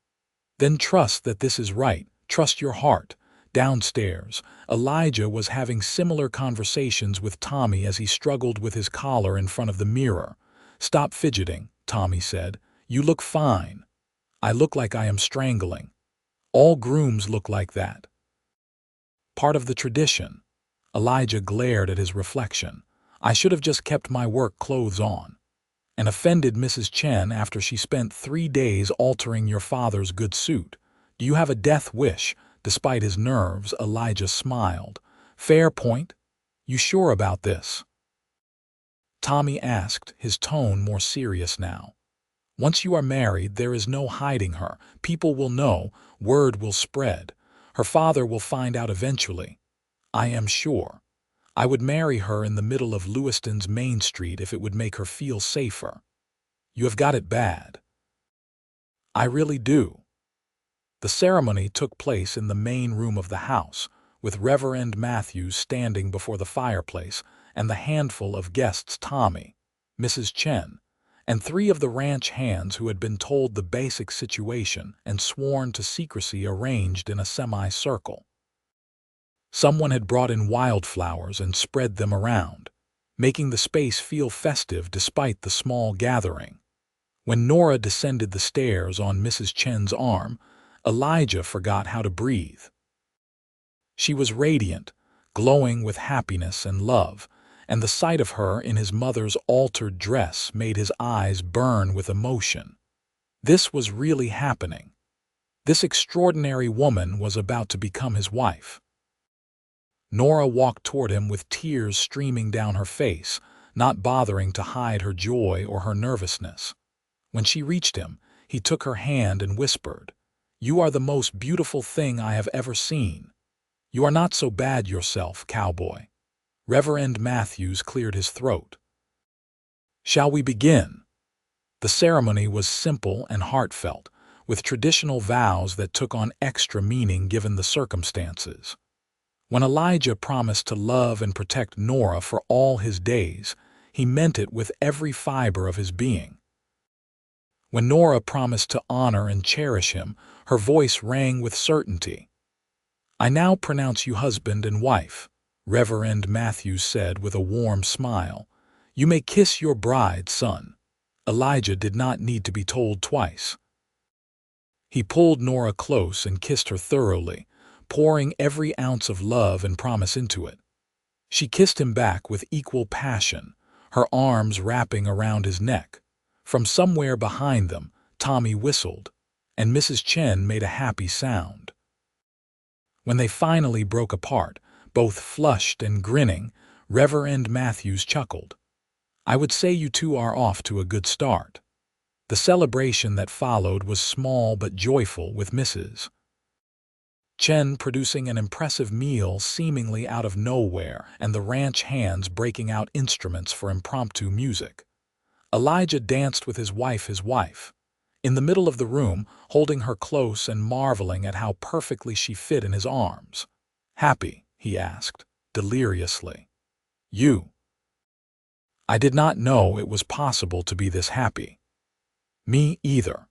Then trust that this is right. Trust your heart. Downstairs, Elijah was having similar conversations with Tommy as he struggled with his collar in front of the mirror. "Stop fidgeting," Tommy said. "You look fine." "I look like I am strangling." "All grooms look like that." "Part of the tradition." Elijah glared at his reflection. "I should have just kept my work clothes on." "And offended Mrs. Chen after she spent 3 days altering your father's good suit. Do you have a death wish?" Despite his nerves, Elijah smiled. "Fair point. You sure about this?" Tommy asked, his tone more serious now. "Once you are married, there is no hiding her. People will know. Word will spread. Her father will find out eventually. I am sure. I would marry her in the middle of Lewiston's Main Street if it would make her feel safer." "You have got it bad." "I really do." The ceremony took place in the main room of the house, with Reverend Matthews standing before the fireplace and the handful of guests Tommy, Mrs. Chen, and 3 of the ranch hands who had been told the basic situation and sworn to secrecy arranged in a semicircle. Someone had brought in wildflowers and spread them around, making the space feel festive despite the small gathering. When Nora descended the stairs on Mrs. Chen's arm, Elijah forgot how to breathe. She was radiant, glowing with happiness and love, and the sight of her in his mother's altered dress made his eyes burn with emotion. This was really happening. This extraordinary woman was about to become his wife. Nora walked toward him with tears streaming down her face, not bothering to hide her joy or her nervousness. When she reached him, he took her hand and whispered, "You are the most beautiful thing I have ever seen. You are not so bad yourself, Cowboy." Reverend Matthews cleared his throat. "Shall we begin?" The ceremony was simple and heartfelt, with traditional vows that took on extra meaning given the circumstances. When Elijah promised to love and protect Nora for all his days, he meant it with every fiber of his being. When Nora promised to honor and cherish him, her voice rang with certainty. "I now pronounce you husband and wife," Reverend Matthews said with a warm smile. "You may kiss your bride, son." Elijah did not need to be told twice. He pulled Nora close and kissed her thoroughly, pouring every ounce of love and promise into it. She kissed him back with equal passion, her arms wrapping around his neck. From somewhere behind them, Tommy whistled, and Mrs. Chen made a happy sound. When they finally broke apart, both flushed and grinning, Reverend Matthews chuckled. "I would say you two are off to a good start." The celebration that followed was small but joyful, with Mrs. Chen producing an impressive meal seemingly out of nowhere and the ranch hands breaking out instruments for impromptu music. Elijah danced with his wife, in the middle of the room, holding her close and marveling at how perfectly she fit in his arms. "Happy?" he asked, deliriously. "You?" "I did not know it was possible to be this happy." "Me either."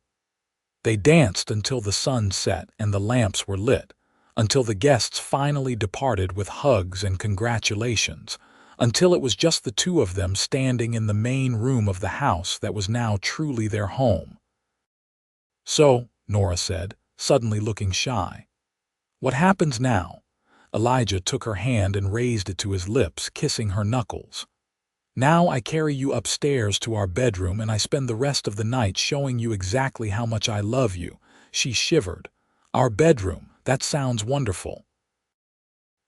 They danced until the sun set and the lamps were lit, until the guests finally departed with hugs and congratulations, until it was just the 2 of them standing in the main room of the house that was now truly their home. "So," Nora said, suddenly looking shy. "What happens now?" Elijah took her hand and raised it to his lips, kissing her knuckles. "Now I carry you upstairs to our bedroom and I spend the rest of the night showing you exactly how much I love you." She shivered. "Our bedroom, that sounds wonderful."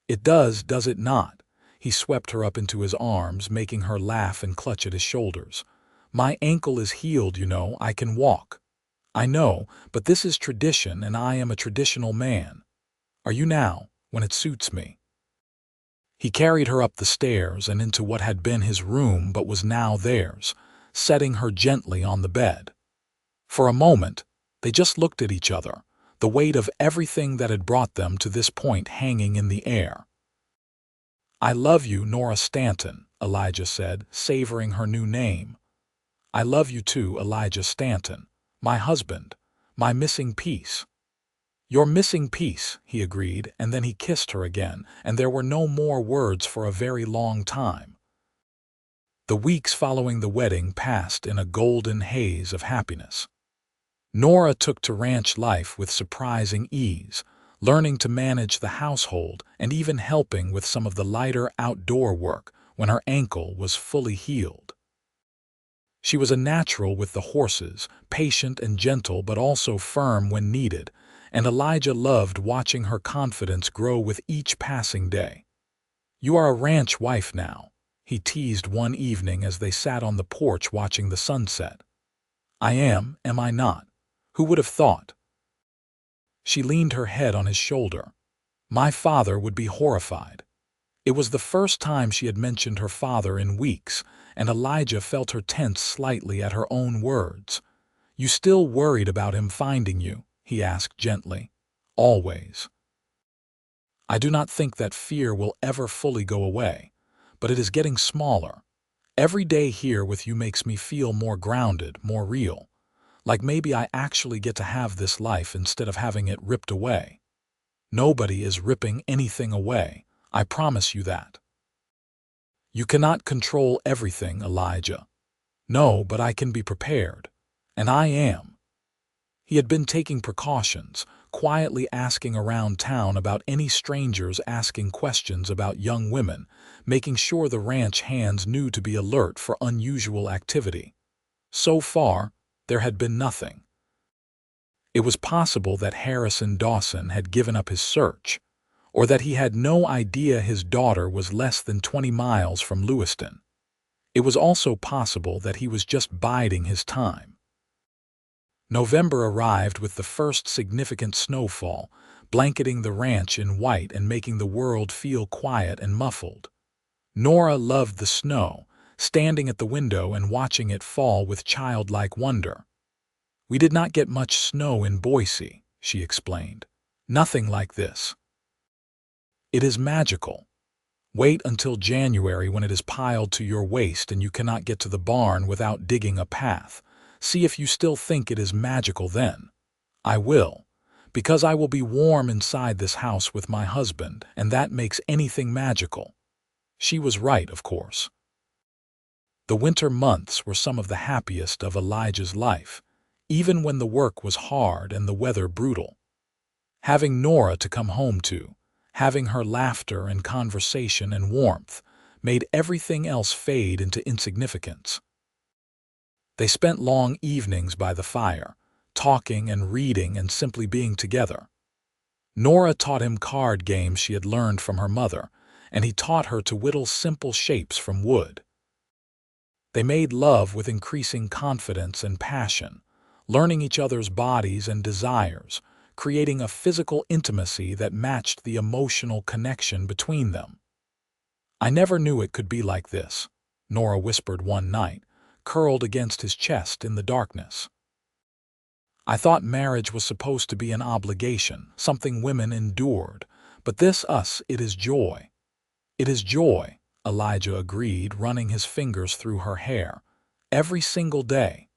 "It does it not?" He swept her up into his arms, making her laugh and clutch at his shoulders. "My ankle is healed, you know, I can walk." "I know, but this is tradition and I am a traditional man." "Are you now, when it suits me?" He carried her up the stairs and into what had been his room but was now theirs, setting her gently on the bed. For a moment, they just looked at each other, the weight of everything that had brought them to this point hanging in the air. "I love you, Nora Stanton," Elijah said, savoring her new name. "I love you too, Elijah Stanton, my husband, my missing piece." "You're missing piece," he agreed, and then he kissed her again, and there were no more words for a very long time. The weeks following the wedding passed in a golden haze of happiness. Nora took to ranch life with surprising ease, learning to manage the household and even helping with some of the lighter outdoor work when her ankle was fully healed. She was a natural with the horses, patient and gentle but also firm when needed, and Elijah loved watching her confidence grow with each passing day. "You are a ranch wife now," he teased one evening as they sat on the porch watching the sunset. "I am I not? Who would have thought?" She leaned her head on his shoulder. "My father would be horrified." It was the first time she had mentioned her father in weeks, and Elijah felt her tense slightly at her own words. "You still worried about him finding you?" he asked gently. "Always." "I do not think that fear will ever fully go away, but it is getting smaller. Every day here with you makes me feel more grounded, more real. Like maybe I actually get to have this life instead of having it ripped away. Nobody is ripping anything away, I promise you that." "You cannot control everything, Elijah." "No, but I can be prepared. And I am." He had been taking precautions, quietly asking around town about any strangers asking questions about young women, making sure the ranch hands knew to be alert for unusual activity. So far, there had been nothing. It was possible that Harrison Dawson had given up his search, or that he had no idea his daughter was less than 20 miles from Lewiston. It was also possible that he was just biding his time. November arrived with the first significant snowfall, blanketing the ranch in white and making the world feel quiet and muffled. Nora loved the snow, standing at the window and watching it fall with childlike wonder. "We did not get much snow in Boise," she explained. "Nothing like this. It is magical. Wait until January when it is piled to your waist and you cannot get to the barn without digging a path. See if you still think it is magical then." "I will, because I will be warm inside this house with my husband, and that makes anything magical." She was right, of course. The winter months were some of the happiest of Elijah's life, even when the work was hard and the weather brutal. Having Nora to come home to, having her laughter and conversation and warmth, made everything else fade into insignificance. They spent long evenings by the fire, talking and reading and simply being together. Nora taught him card games she had learned from her mother, and he taught her to whittle simple shapes from wood. They made love with increasing confidence and passion, learning each other's bodies and desires, creating a physical intimacy that matched the emotional connection between them. "I never knew it could be like this," Nora whispered one night, curled against his chest in the darkness. "I thought marriage was supposed to be an obligation, something women endured, but it is joy." "It is joy," Elijah agreed, running his fingers through her hair. "Every single day.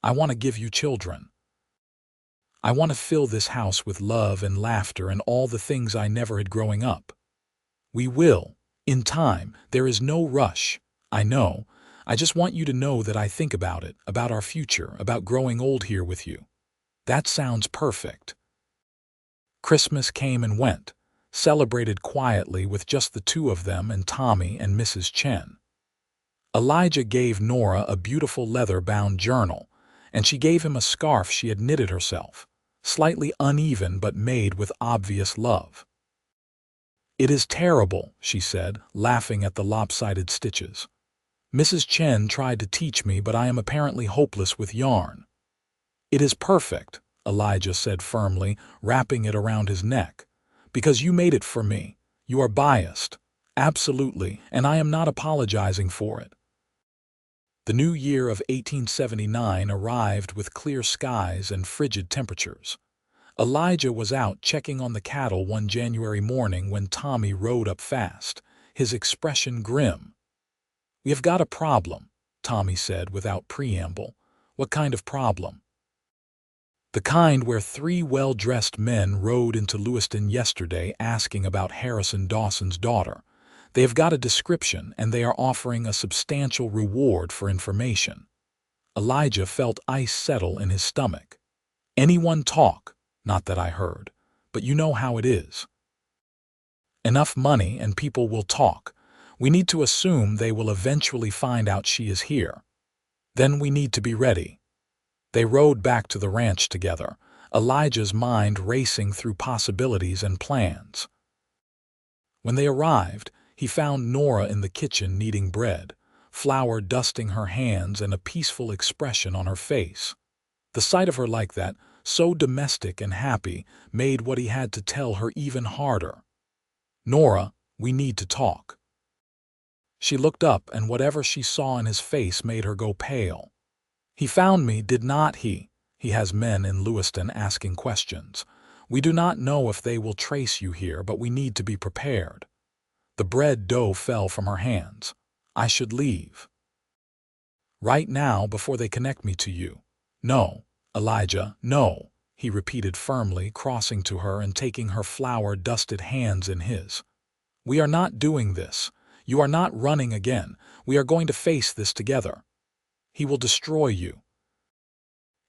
I want to give you children. I want to fill this house with love and laughter and all the things I never had growing up. We will, in time. There is no rush. I know. I just want you to know that I think about it, about our future, about growing old here with you." "That sounds perfect." Christmas came and went, celebrated quietly with just the two of them and Tommy and Mrs. Chen. Elijah gave Nora a beautiful leather-bound journal, and she gave him a scarf she had knitted herself, slightly uneven but made with obvious love. "It is terrible," she said, laughing at the lopsided stitches. "Mrs. Chen tried to teach me, but I am apparently hopeless with yarn." "It is perfect," Elijah said firmly, wrapping it around his neck. "Because you made it for me. You are biased. Absolutely, and I am not apologizing for it." The new year of 1879 arrived with clear skies and frigid temperatures. Elijah was out checking on the cattle one January morning when Tommy rode up fast, his expression grim. "We have got a problem," Tommy said without preamble. "What kind of problem?" The kind where three well-dressed men rode into Lewiston yesterday asking about Harrison Dawson's daughter. They have got a description, and they are offering a substantial reward for information. Elijah felt ice settle in his stomach. Anyone talk? Not that I heard, but you know how it is. Enough money and people will talk. We need to assume they will eventually find out she is here. Then we need to be ready. They rode back to the ranch together, Elijah's mind racing through possibilities and plans. When they arrived, he found Nora in the kitchen kneading bread, flour dusting her hands and a peaceful expression on her face. The sight of her like that, so domestic and happy, made what he had to tell her even harder. "Nora, we need to talk." She looked up, and whatever she saw in his face made her go pale. "He found me, did not he? He has men in Lewiston asking questions. We do not know if they will trace you here, but we need to be prepared." The bread dough fell from her hands. "I should leave right now before they connect me to you." "No, Elijah, no," he repeated firmly, crossing to her and taking her flour-dusted hands in his. "We are not doing this. You are not running again. We are going to face this together. He will destroy you.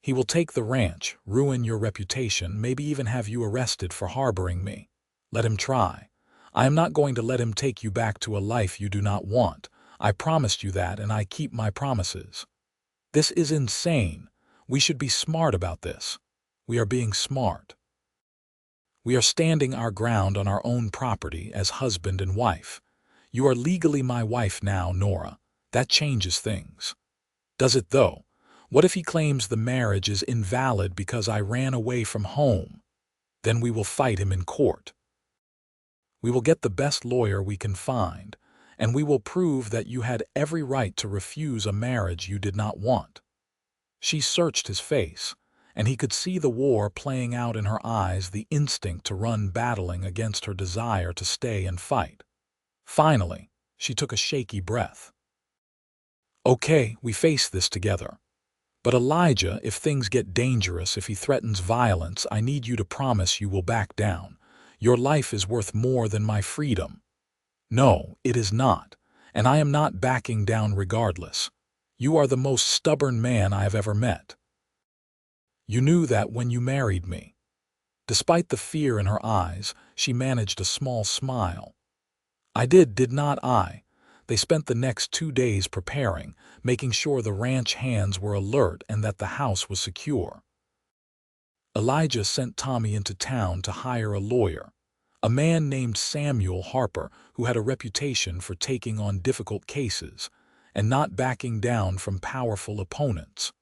He will take the ranch, ruin your reputation, maybe even have you arrested for harboring me. Let him try. I am not going to let him take you back to a life you do not want. I promised you that, and I keep my promises. This is insane. We should be smart about this. We are being smart. We are standing our ground on our own property as husband and wife. You are legally my wife now, Nora. That changes things." "Does it though? What if he claims the marriage is invalid because I ran away from home? Then we will fight him in court. We will get the best lawyer we can find, and we will prove that you had every right to refuse a marriage you did not want." She searched his face, and he could see the war playing out in her eyes, the instinct to run battling against her desire to stay and fight. Finally, she took a shaky breath. "Okay, we face this together. But Elijah, if things get dangerous, if he threatens violence, I need you to promise you will back down. Your life is worth more than my freedom." "No, it is not, and I am not backing down regardless. You are the most stubborn man I have ever met. You knew that when you married me." Despite the fear in her eyes, she managed a small smile. "I did not I?" They spent the next 2 days preparing, making sure the ranch hands were alert and that the house was secure. Elijah sent Tommy into town to hire a lawyer, a man named Samuel Harper, who had a reputation for taking on difficult cases and not backing down from powerful opponents.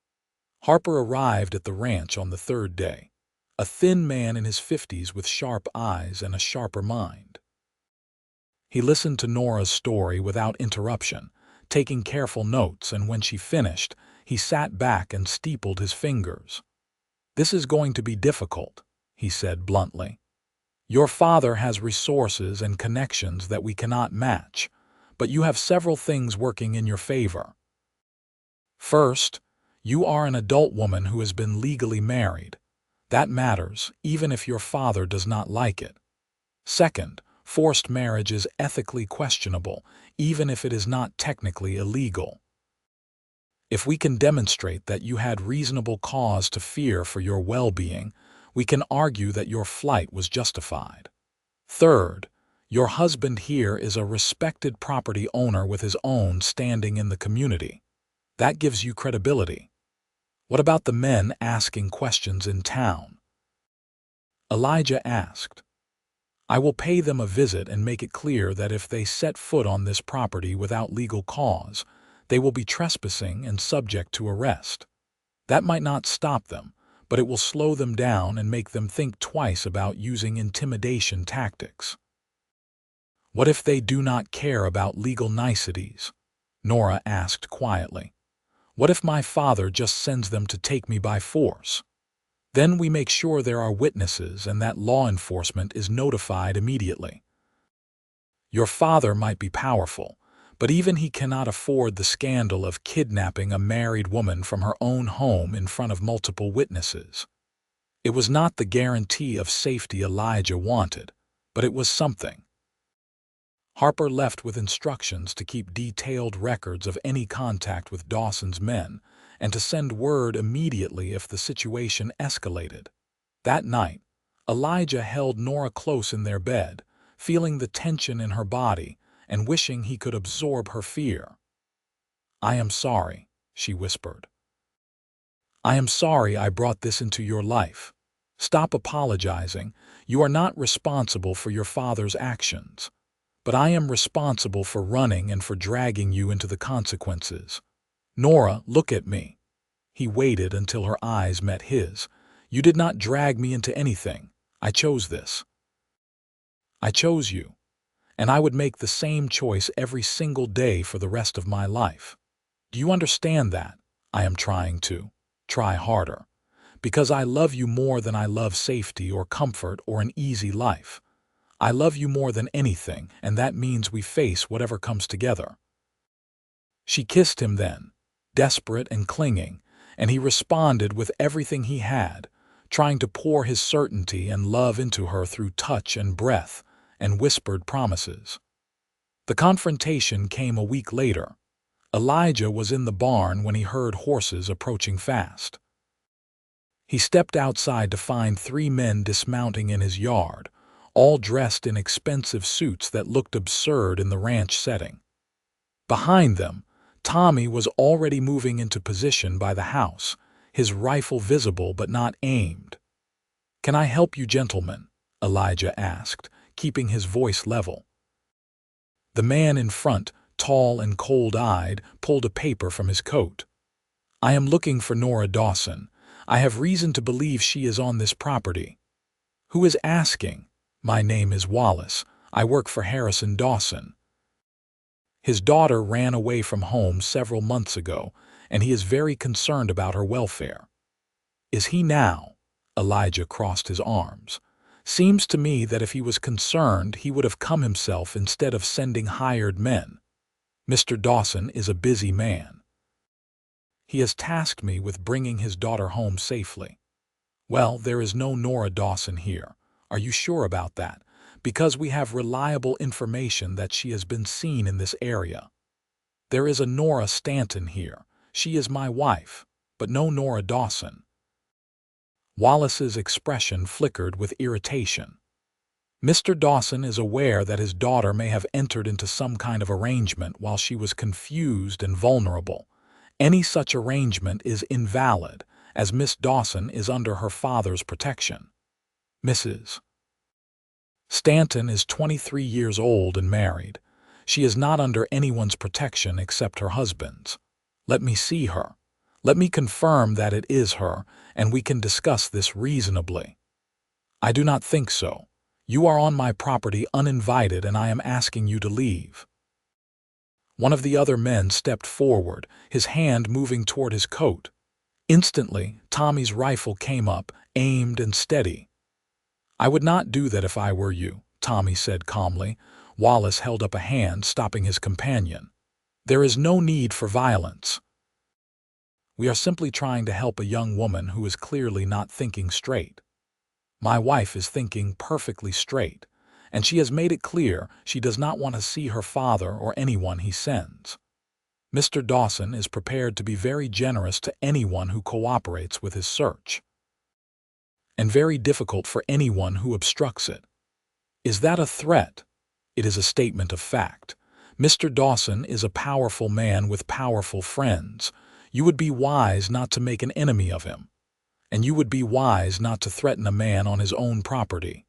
Harper arrived at the ranch on the 3rd day, a thin man in his 50s with sharp eyes and a sharper mind. He listened to Nora's story without interruption, taking careful notes, and when she finished, he sat back and steepled his fingers. "This is going to be difficult," he said bluntly. "Your father has resources and connections that we cannot match, but you have several things working in your favor. First, you are an adult woman who has been legally married. That matters, even if your father does not like it. Second, forced marriage is ethically questionable, even if it is not technically illegal. If we can demonstrate that you had reasonable cause to fear for your well-being, we can argue that your flight was justified. Third, your husband here is a respected property owner with his own standing in the community. That gives you credibility. What about the men asking questions in town?" Elijah asked. "I will pay them a visit and make it clear that if they set foot on this property without legal cause, they will be trespassing and subject to arrest. That might not stop them, but it will slow them down and make them think twice about using intimidation tactics." "What if they do not care about legal niceties?" Nora asked quietly. "What if my father just sends them to take me by force? Then we make sure there are witnesses and that law enforcement is notified immediately. Your father might be powerful, but even he cannot afford the scandal of kidnapping a married woman from her own home in front of multiple witnesses. It was not the guarantee of safety Elijah wanted, but it was something. Harper left with instructions to keep detailed records of any contact with Dawson's men and to send word immediately if the situation escalated. That night, Elijah held Nora close in their bed, feeling the tension in her body and wishing he could absorb her fear. "I am sorry," she whispered. "I am sorry I brought this into your life. Stop apologizing. You are not responsible for your father's actions. But I am responsible for running and for dragging you into the consequences. Nora, look at me." He waited until her eyes met his. "You did not drag me into anything. I chose this. I chose you. And I would make the same choice every single day for the rest of my life. Do you understand that? I am trying to. Try harder. Because I love you more than I love safety or comfort or an easy life. I love you more than anything, and that means we face whatever comes together." She kissed him then, desperate and clinging, and he responded with everything he had, trying to pour his certainty and love into her through touch and breath and whispered promises. The confrontation came a week later. Elijah was in the barn when he heard horses approaching fast. He stepped outside to find 3 men dismounting in his yard, all dressed in expensive suits that looked absurd in the ranch setting. Behind them, Tommy was already moving into position by the house, his rifle visible but not aimed. "Can I help you, gentlemen?" Elijah asked, keeping his voice level. The man in front, tall and cold-eyed, pulled a paper from his coat. "I am looking for Nora Dawson. I have reason to believe she is on this property." "Who is asking?" "My name is Wallace. I work for Harrison Dawson. His daughter ran away from home several months ago, and he is very concerned about her welfare." "Is he now?" Elijah crossed his arms. "Seems to me that if he was concerned, he would have come himself instead of sending hired men. Mr. Dawson is a busy man. He has tasked me with bringing his daughter home safely." "Well, there is no Nora Dawson here. Are you sure about that? Because we have reliable information that she has been seen in this area." "There is a Nora Stanton here. She is my wife, but no Nora Dawson." Wallace's expression flickered with irritation. "Mr. Dawson is aware that his daughter may have entered into some kind of arrangement while she was confused and vulnerable. Any such arrangement is invalid, as Miss Dawson is under her father's protection. Mrs. Stanton is 23 years old and married. She is not under anyone's protection except her husband's. Let me see her. Let me confirm that it is her, and we can discuss this reasonably." "I do not think so. You are on my property uninvited, and I am asking you to leave." One of the other men stepped forward, his hand moving toward his coat. Instantly, Tommy's rifle came up, aimed and steady. "I would not do that if I were you," Tommy said calmly. Wallace held up a hand, stopping his companion. "There is no need for violence. We are simply trying to help a young woman who is clearly not thinking straight. My wife is thinking perfectly straight, and she has made it clear she does not want to see her father or anyone he sends. Mr. Dawson is prepared to be very generous to anyone who cooperates with his search, and very difficult for anyone who obstructs it. Is that a threat? It is a statement of fact. Mr. Dawson is a powerful man with powerful friends. You would be wise not to make an enemy of him, and you would be wise not to threaten a man on his own property."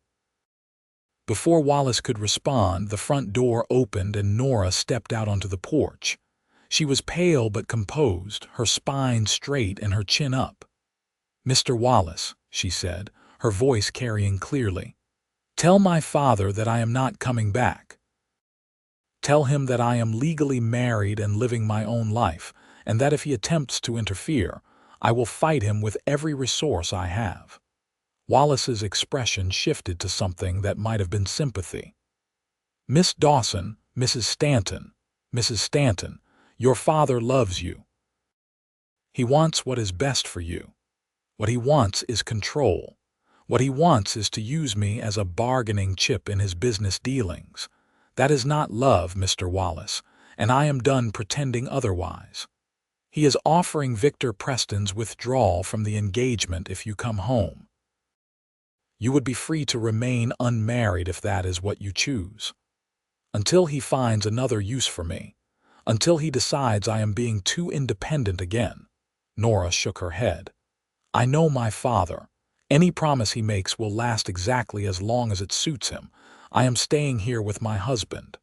Before Wallace could respond, the front door opened and Nora stepped out onto the porch. She was pale but composed, her spine straight and her chin up. "Mr. Wallace," she said, her voice carrying clearly, "tell my father that I am not coming back. Tell him that I am legally married and living my own life, and that if he attempts to interfere, I will fight him with every resource I have." Wallace's expression shifted to something that might have been sympathy. "Miss Dawson, Mrs. Stanton, your father loves you. He wants what is best for you. What he wants is control. What he wants is to use me as a bargaining chip in his business dealings. That is not love, Mr. Wallace, and I am done pretending otherwise. He is offering Victor Preston's withdrawal from the engagement if you come home. You would be free to remain unmarried if that is what you choose. Until he finds another use for me. Until he decides I am being too independent again. Nora shook her head. I know my father. Any promise he makes will last exactly as long as it suits him. I am staying here with my husband.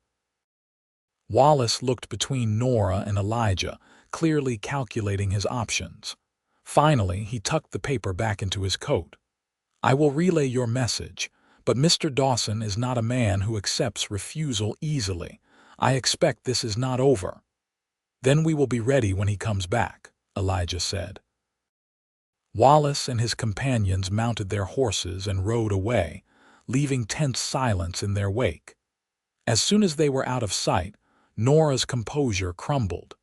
Wallace looked between Nora and Elijah, clearly calculating his options. Finally, he tucked the paper back into his coat. I will relay your message, but Mr. Dawson is not a man who accepts refusal easily. I expect this is not over. Then we will be ready when he comes back, Elijah said. Wallace and his companions mounted their horses and rode away, leaving tense silence in their wake. As soon as they were out of sight, Nora's composure crumbled.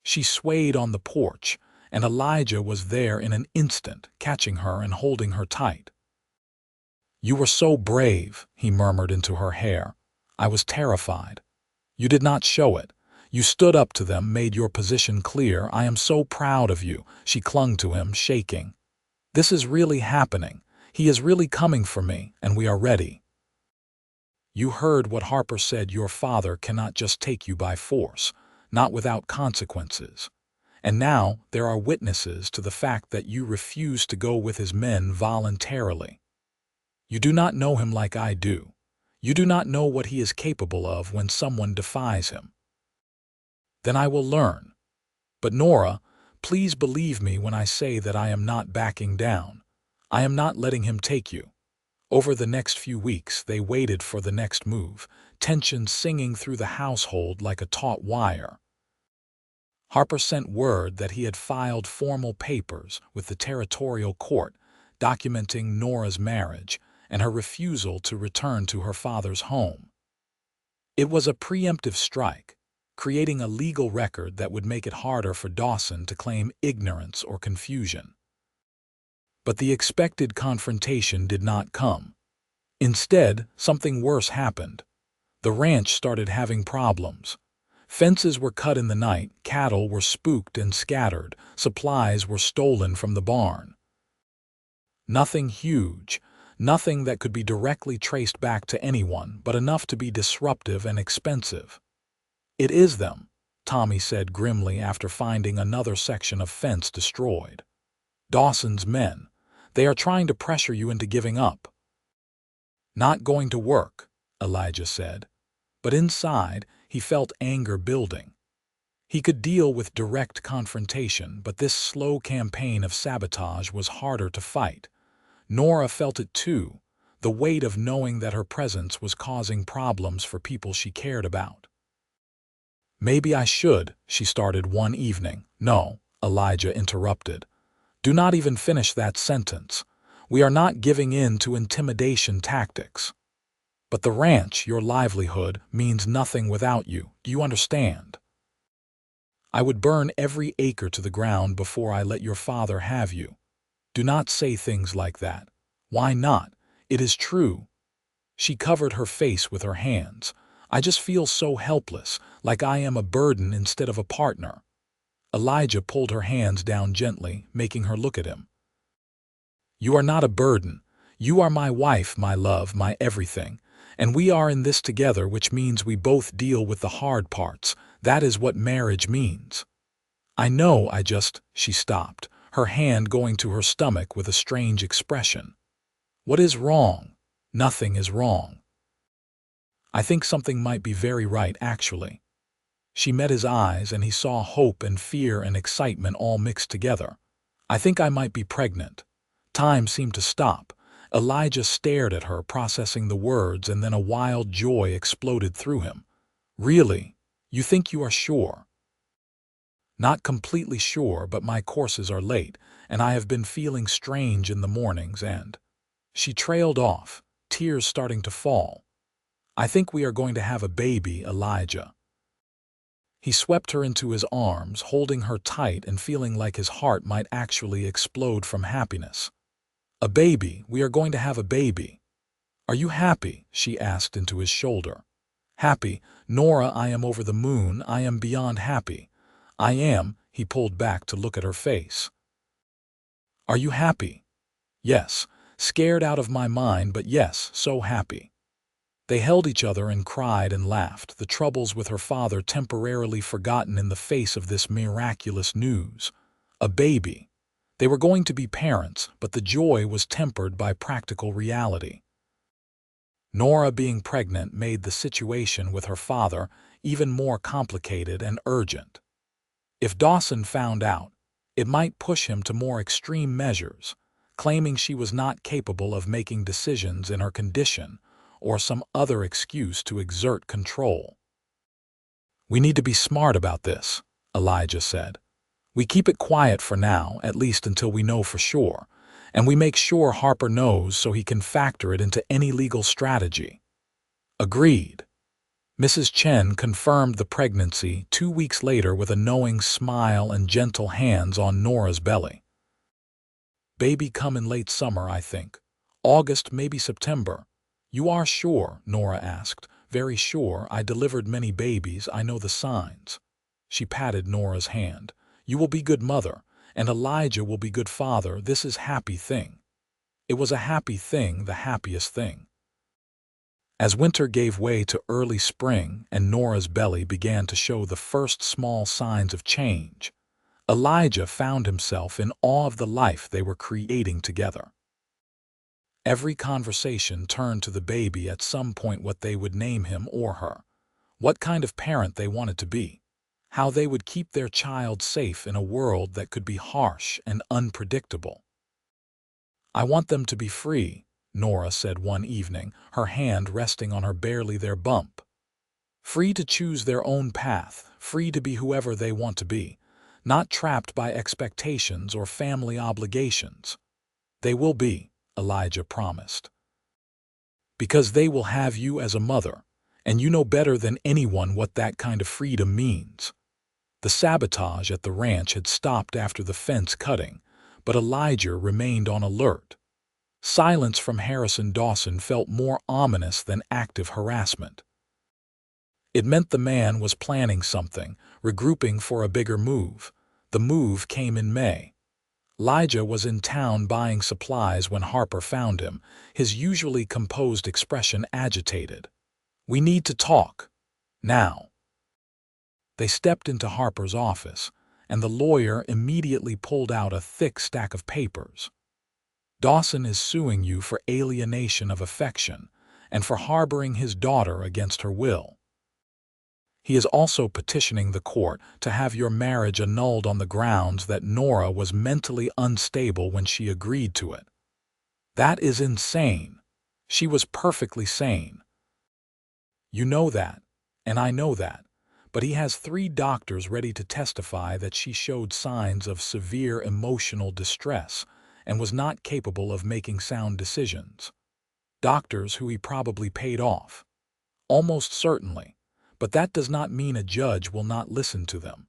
She swayed on the porch, and Elijah was there in an instant, catching her and holding her tight. You were so brave, he murmured into her hair. I was terrified. You did not show it. You stood up to them, made your position clear. I am so proud of you. She clung to him, shaking. This is really happening. He is really coming for me, and we are ready. You heard what Harper said. Your father cannot just take you by force, not without consequences. And now there are witnesses to the fact that you refuse to go with his men voluntarily. You do not know him like I do. You do not know what he is capable of when someone defies him. Then I will learn. But Nora, please believe me when I say that I am not backing down. I am not letting him take you. Over the next few weeks, they waited for the next move, tension singing through the household like a taut wire. Harper sent word that he had filed formal papers with the territorial court documenting Nora's marriage and her refusal to return to her father's home. It was a preemptive strike, creating a legal record that would make it harder for Dawson to claim ignorance or confusion. But the expected confrontation did not come. Instead, something worse happened. The ranch started having problems. Fences were cut in the night, cattle were spooked and scattered, supplies were stolen from the barn. Nothing huge, nothing that could be directly traced back to anyone, but enough to be disruptive and expensive. It is them, Tommy said grimly after finding another section of fence destroyed. Dawson's men. They are trying to pressure you into giving up. Not going to work, Elijah said. But inside, he felt anger building. He could deal with direct confrontation, but this slow campaign of sabotage was harder to fight. Nora felt it too, the weight of knowing that her presence was causing problems for people she cared about. Maybe I should, she started one evening. No, Elijah interrupted. Do not even finish that sentence. We are not giving in to intimidation tactics. But the ranch, your livelihood, means nothing without you. Do you understand? I would burn every acre to the ground before I let your father have you. Do not say things like that. Why not? It is true. She covered her face with her hands. I just feel so helpless, like I am a burden instead of a partner. Elijah pulled her hands down gently, making her look at him. You are not a burden. You are my wife, my love, my everything. And we are in this together, which means we both deal with the hard parts. That is what marriage means. I know, she stopped, her hand going to her stomach with a strange expression. What is wrong? Nothing is wrong. I think something might be very right, actually. She met his eyes, and he saw hope and fear and excitement all mixed together. I think I might be pregnant. Time seemed to stop. Elijah stared at her, processing the words, and then a wild joy exploded through him. Really? You think you are sure? Not completely sure, but my courses are late, and I have been feeling strange in the mornings and... She trailed off, tears starting to fall. I think we are going to have a baby, Elijah. He swept her into his arms, holding her tight and feeling like his heart might actually explode from happiness. "A baby, we are going to have a baby." "Are you happy?" she asked into his shoulder. "Happy? Nora, I am over the moon. I am beyond happy. I am," he pulled back to look at her face. "Are you happy?" "Yes. Scared out of my mind, but yes, so happy." They held each other and cried and laughed, the troubles with her father temporarily forgotten in the face of this miraculous news. A baby. They were going to be parents, but the joy was tempered by practical reality. Nora being pregnant made the situation with her father even more complicated and urgent. If Dawson found out, it might push him to more extreme measures, claiming she was not capable of making decisions in her condition or some other excuse to exert control. "We need to be smart about this," Elijah said. "We keep it quiet for now, at least until we know for sure, and we make sure Harper knows so he can factor it into any legal strategy." Agreed. Mrs. Chen confirmed the pregnancy 2 weeks later with a knowing smile and gentle hands on Nora's belly. "Baby come in late summer, I think. August, maybe September." "You are sure?" Nora asked. "Very sure. I delivered many babies. I know the signs." She patted Nora's hand. "You will be good mother, and Elijah will be good father. This is happy thing." It was a happy thing, the happiest thing. As winter gave way to early spring and Nora's belly began to show the first small signs of change, Elijah found himself in awe of the life they were creating together. Every conversation turned to the baby at some point, what they would name him or her, what kind of parent they wanted to be, how they would keep their child safe in a world that could be harsh and unpredictable. "I want them to be free," Nora said one evening, her hand resting on her barely there bump. "Free to choose their own path, free to be whoever they want to be, not trapped by expectations or family obligations." "They will be," Elijah promised. "Because they will have you as a mother, and you know better than anyone what that kind of freedom means." The sabotage at the ranch had stopped after the fence cutting, but Elijah remained on alert. Silence from Harrison Dawson felt more ominous than active harassment. It meant the man was planning something, regrouping for a bigger move. The move came in May. Elijah was in town buying supplies when Harper found him, his usually composed expression agitated. "We need to talk. Now." They stepped into Harper's office, and the lawyer immediately pulled out a thick stack of papers. "Dawson is suing you for alienation of affection and for harboring his daughter against her will. He is also petitioning the court to have your marriage annulled on the grounds that Nora was mentally unstable when she agreed to it." "That is insane. She was perfectly sane." "You know that, and I know that, but he has 3 doctors ready to testify that she showed signs of severe emotional distress and was not capable of making sound decisions. Doctors who he probably paid off. Almost certainly, but that does not mean a judge will not listen to them."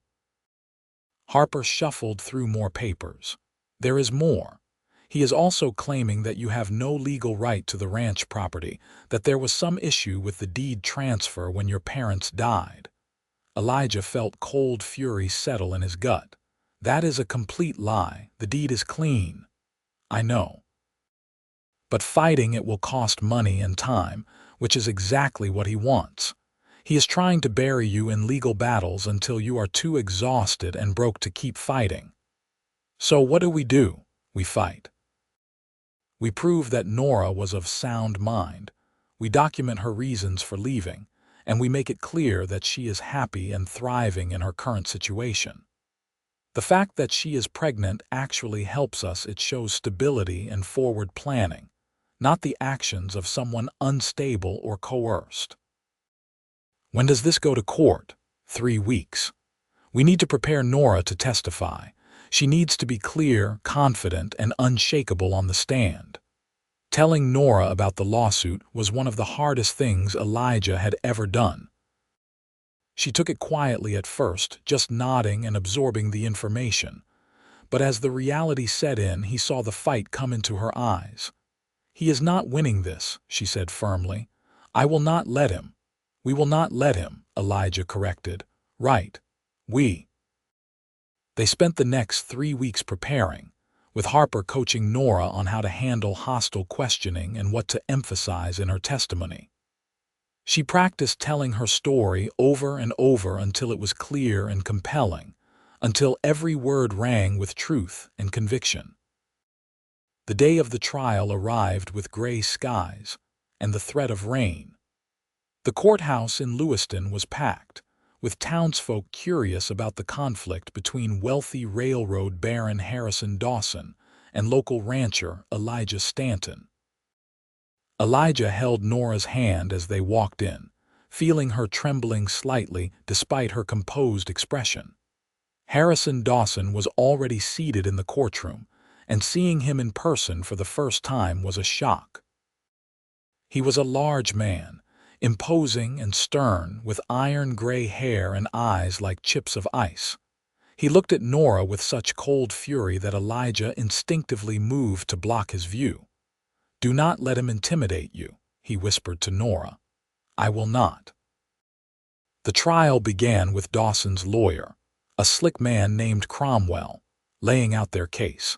Harper shuffled through more papers. "There is more. He is also claiming that you have no legal right to the ranch property, that there was some issue with the deed transfer when your parents died." Elijah felt cold fury settle in his gut. "That is a complete lie. The deed is clean." "I know. But fighting it will cost money and time, which is exactly what he wants. He is trying to bury you in legal battles until you are too exhausted and broke to keep fighting. So what do? We fight. We prove that Nora was of sound mind. We document her reasons for leaving, and we make it clear that she is happy and thriving in her current situation. The fact that she is pregnant actually helps us. It shows stability and forward planning, not the actions of someone unstable or coerced." "When does this go to court?" 3 weeks. "We need to prepare Nora to testify. She needs to be clear, confident, and unshakable on the stand." Telling Nora about the lawsuit was one of the hardest things Elijah had ever done. She took it quietly at first, just nodding and absorbing the information. But as the reality set in, he saw the fight come into her eyes. "He is not winning this," she said firmly. "I will not let him." "We will not let him," Elijah corrected. "Right. We." They spent the next 3 weeks preparing, with Harper coaching Nora on how to handle hostile questioning and what to emphasize in her testimony. She practiced telling her story over and over until it was clear and compelling, until every word rang with truth and conviction. The day of the trial arrived with gray skies and the threat of rain. The courthouse in Lewiston was packed, with townsfolk curious about the conflict between wealthy railroad baron Harrison Dawson and local rancher Elijah Stanton. Elijah held Nora's hand as they walked in, feeling her trembling slightly despite her composed expression. Harrison Dawson was already seated in the courtroom, and seeing him in person for the first time was a shock. He was a large man, imposing and stern, with iron-gray hair and eyes like chips of ice. He looked at Nora with such cold fury that Elijah instinctively moved to block his view. "Do not let him intimidate you," he whispered to Nora. "I will not." The trial began with Dawson's lawyer, a slick man named Cromwell, laying out their case.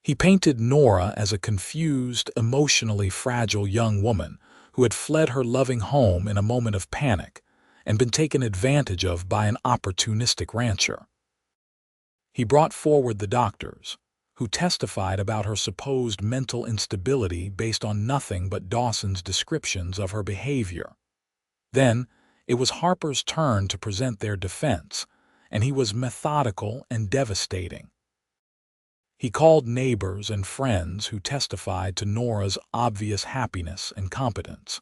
He painted Nora as a confused, emotionally fragile young woman who had fled her loving home in a moment of panic and been taken advantage of by an opportunistic rancher. He brought forward the doctors, who testified about her supposed mental instability based on nothing but Dawson's descriptions of her behavior. Then, it was Harper's turn to present their defense, and he was methodical and devastating. He called neighbors and friends who testified to Nora's obvious happiness and competence.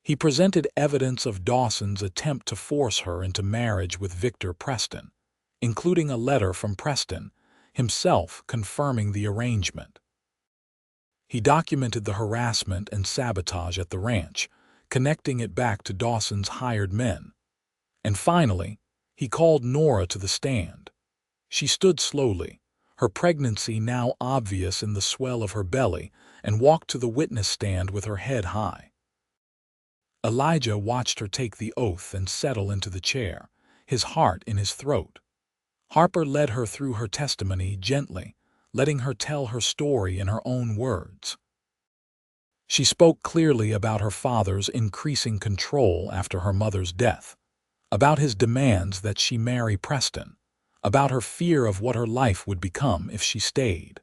He presented evidence of Dawson's attempt to force her into marriage with Victor Preston, including a letter from Preston himself confirming the arrangement. He documented the harassment and sabotage at the ranch, connecting it back to Dawson's hired men. And finally, he called Nora to the stand. She stood slowly, her pregnancy now obvious in the swell of her belly, and walked to the witness stand with her head high. Elijah watched her take the oath and settle into the chair, his heart in his throat. Harper led her through her testimony gently, letting her tell her story in her own words. She spoke clearly about her father's increasing control after her mother's death, about his demands that she marry Preston, about her fear of what her life would become if she stayed.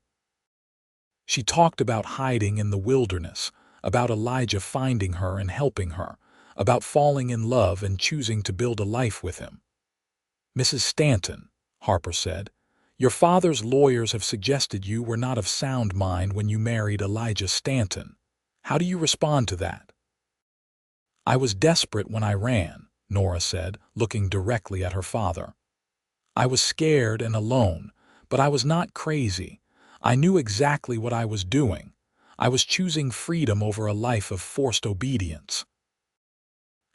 She talked about hiding in the wilderness, about Elijah finding her and helping her, about falling in love and choosing to build a life with him. "Mrs. Stanton," Harper said, "your father's lawyers have suggested you were not of sound mind when you married Elijah Stanton. How do you respond to that?" "I was desperate when I ran," Nora said, looking directly at her father. "I was scared and alone, but I was not crazy. I knew exactly what I was doing. I was choosing freedom over a life of forced obedience.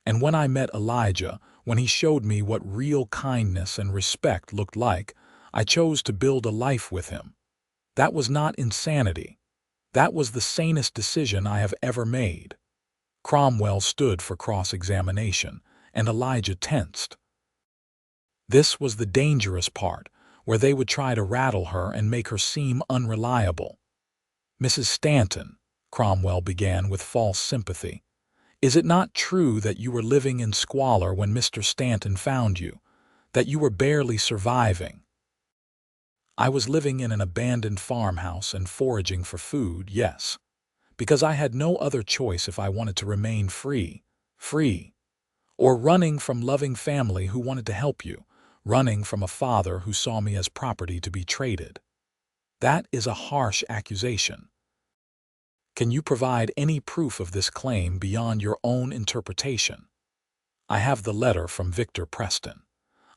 And when I met Elijah, when he showed me what real kindness and respect looked like, I chose to build a life with him. That was not insanity. That was the sanest decision I have ever made." Cromwell stood for cross-examination, and Elijah tensed. This was the dangerous part, where they would try to rattle her and make her seem unreliable. "Mrs. Stanton," Cromwell began with false sympathy, "is it not true that you were living in squalor when Mr. Stanton found you, that you were barely surviving?" "I was living in an abandoned farmhouse and foraging for food, yes, because I had no other choice if I wanted to remain free, or running from loving family who wanted to help you, running from a father who saw me as property to be traded." That is a harsh accusation. Can you provide any proof of this claim beyond your own interpretation? I have the letter from Victor Preston.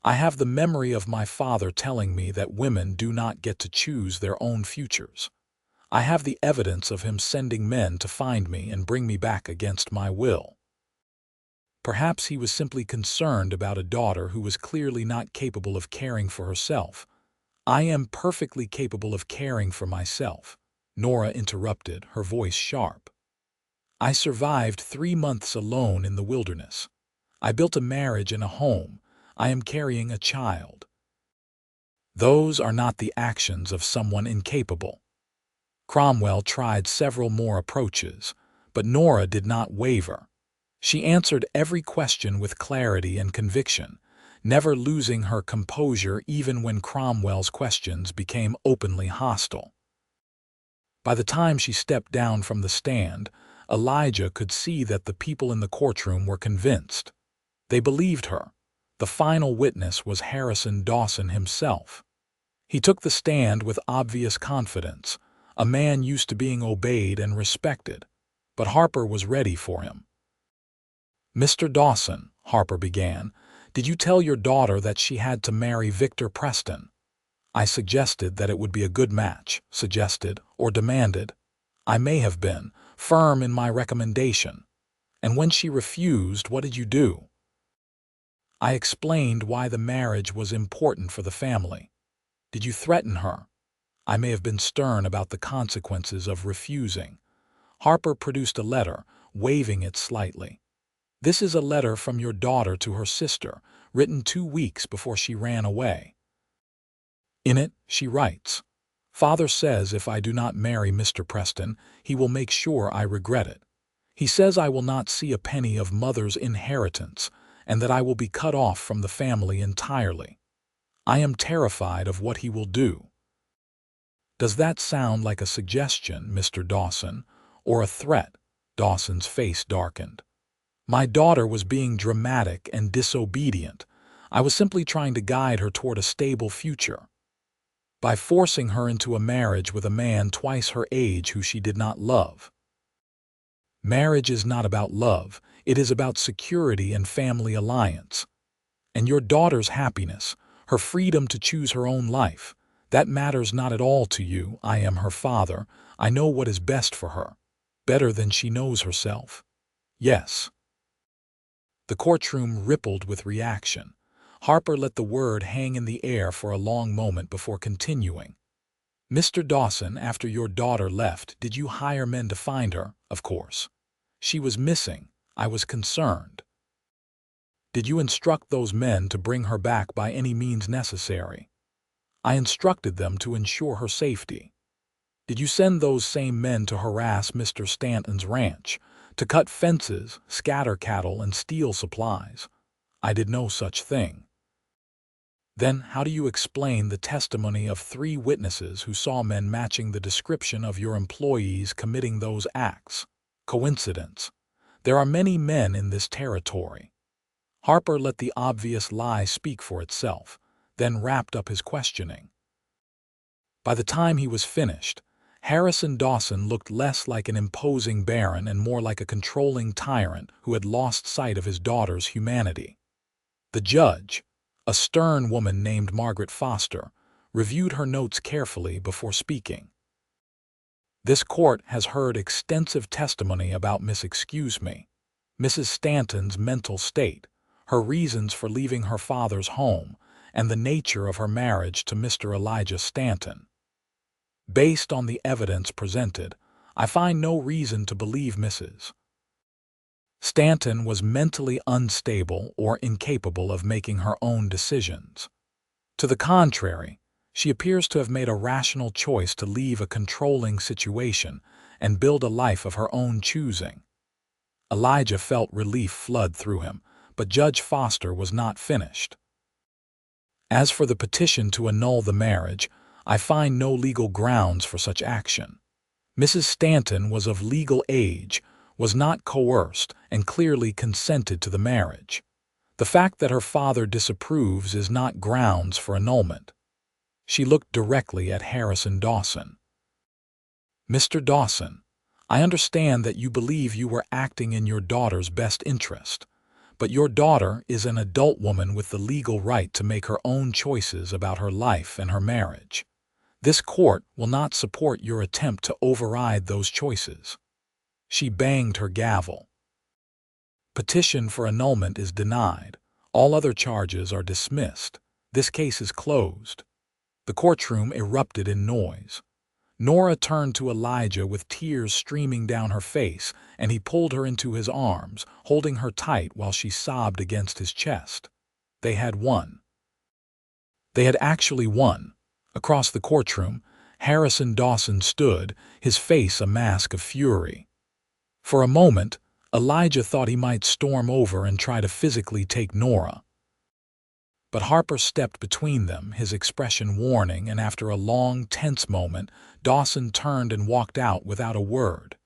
I have the memory of my father telling me that women do not get to choose their own futures. I have the evidence of him sending men to find me and bring me back against my will. Perhaps he was simply concerned about a daughter who was clearly not capable of caring for herself. I am perfectly capable of caring for myself, Nora interrupted, her voice sharp. I survived 3 months alone in the wilderness. I built a marriage and a home. I am carrying a child. Those are not the actions of someone incapable. Cromwell tried several more approaches, but Nora did not waver. She answered every question with clarity and conviction, never losing her composure even when Cromwell's questions became openly hostile. By the time she stepped down from the stand, Elijah could see that the people in the courtroom were convinced. They believed her. The final witness was Harrison Dawson himself. He took the stand with obvious confidence, a man used to being obeyed and respected. But Harper was ready for him. "Mr. Dawson," Harper began, "did you tell your daughter that she had to marry Victor Preston?" "I suggested that it would be a good match," suggested, or demanded. "I may have been firm in my recommendation." "And when she refused, what did you do?" "I explained why the marriage was important for the family." "Did you threaten her?" "I may have been stern about the consequences of refusing." Harper produced a letter, waving it slightly. "This is a letter from your daughter to her sister, written 2 weeks before she ran away. In it, she writes, 'Father says if I do not marry Mr. Preston, he will make sure I regret it. He says I will not see a penny of mother's inheritance and that I will be cut off from the family entirely. I am terrified of what he will do.' Does that sound like a suggestion, Mr. Dawson, or a threat?" Dawson's face darkened. "My daughter was being dramatic and disobedient. I was simply trying to guide her toward a stable future. By forcing her into a marriage with a man twice her age who she did not love. Marriage is not about love, it is about security and family alliance. And your daughter's happiness, her freedom to choose her own life, that matters not at all to you. I am her father. I know what is best for her, better than she knows herself. Yes." The courtroom rippled with reaction. Harper let the word hang in the air for a long moment before continuing. "Mr. Dawson, after your daughter left, did you hire men to find her?" "Of course. She was missing. I was concerned." "Did you instruct those men to bring her back by any means necessary?" "I instructed them to ensure her safety." "Did you send those same men to harass Mr. Stanton's ranch, to cut fences, scatter cattle, and steal supplies?" "I did no such thing." "Then how do you explain the testimony of 3 witnesses who saw men matching the description of your employees committing those acts? Coincidence? There are many men in this territory." Harper let the obvious lie speak for itself, then wrapped up his questioning. By the time he was finished, Harrison Dawson looked less like an imposing baron and more like a controlling tyrant who had lost sight of his daughter's humanity. The judge, a stern woman named Margaret Foster, reviewed her notes carefully before speaking. "This court has heard extensive testimony about Mrs. Stanton's mental state, her reasons for leaving her father's home, and the nature of her marriage to Mr. Elijah Stanton. Based on the evidence presented, I find no reason to believe Mrs. Stanton was mentally unstable or incapable of making her own decisions. To the contrary, she appears to have made a rational choice to leave a controlling situation and build a life of her own choosing." Elijah felt relief flood through him, but Judge Foster was not finished. "As for the petition to annul the marriage, I find no legal grounds for such action. Mrs. Stanton was of legal age, was not coerced, and clearly consented to the marriage. The fact that her father disapproves is not grounds for annulment." She looked directly at Harrison Dawson. "Mr. Dawson, I understand that you believe you were acting in your daughter's best interest, but your daughter is an adult woman with the legal right to make her own choices about her life and her marriage. This court will not support your attempt to override those choices." She banged her gavel. "Petition for annulment is denied. All other charges are dismissed. This case is closed." The courtroom erupted in noise. Nora turned to Elijah with tears streaming down her face, and he pulled her into his arms, holding her tight while she sobbed against his chest. They had won. They had actually won. Across the courtroom, Harrison Dawson stood, his face a mask of fury. For a moment, Elijah thought he might storm over and try to physically take Nora. But Harper stepped between them, his expression warning, and after a long, tense moment, Dawson turned and walked out without a word.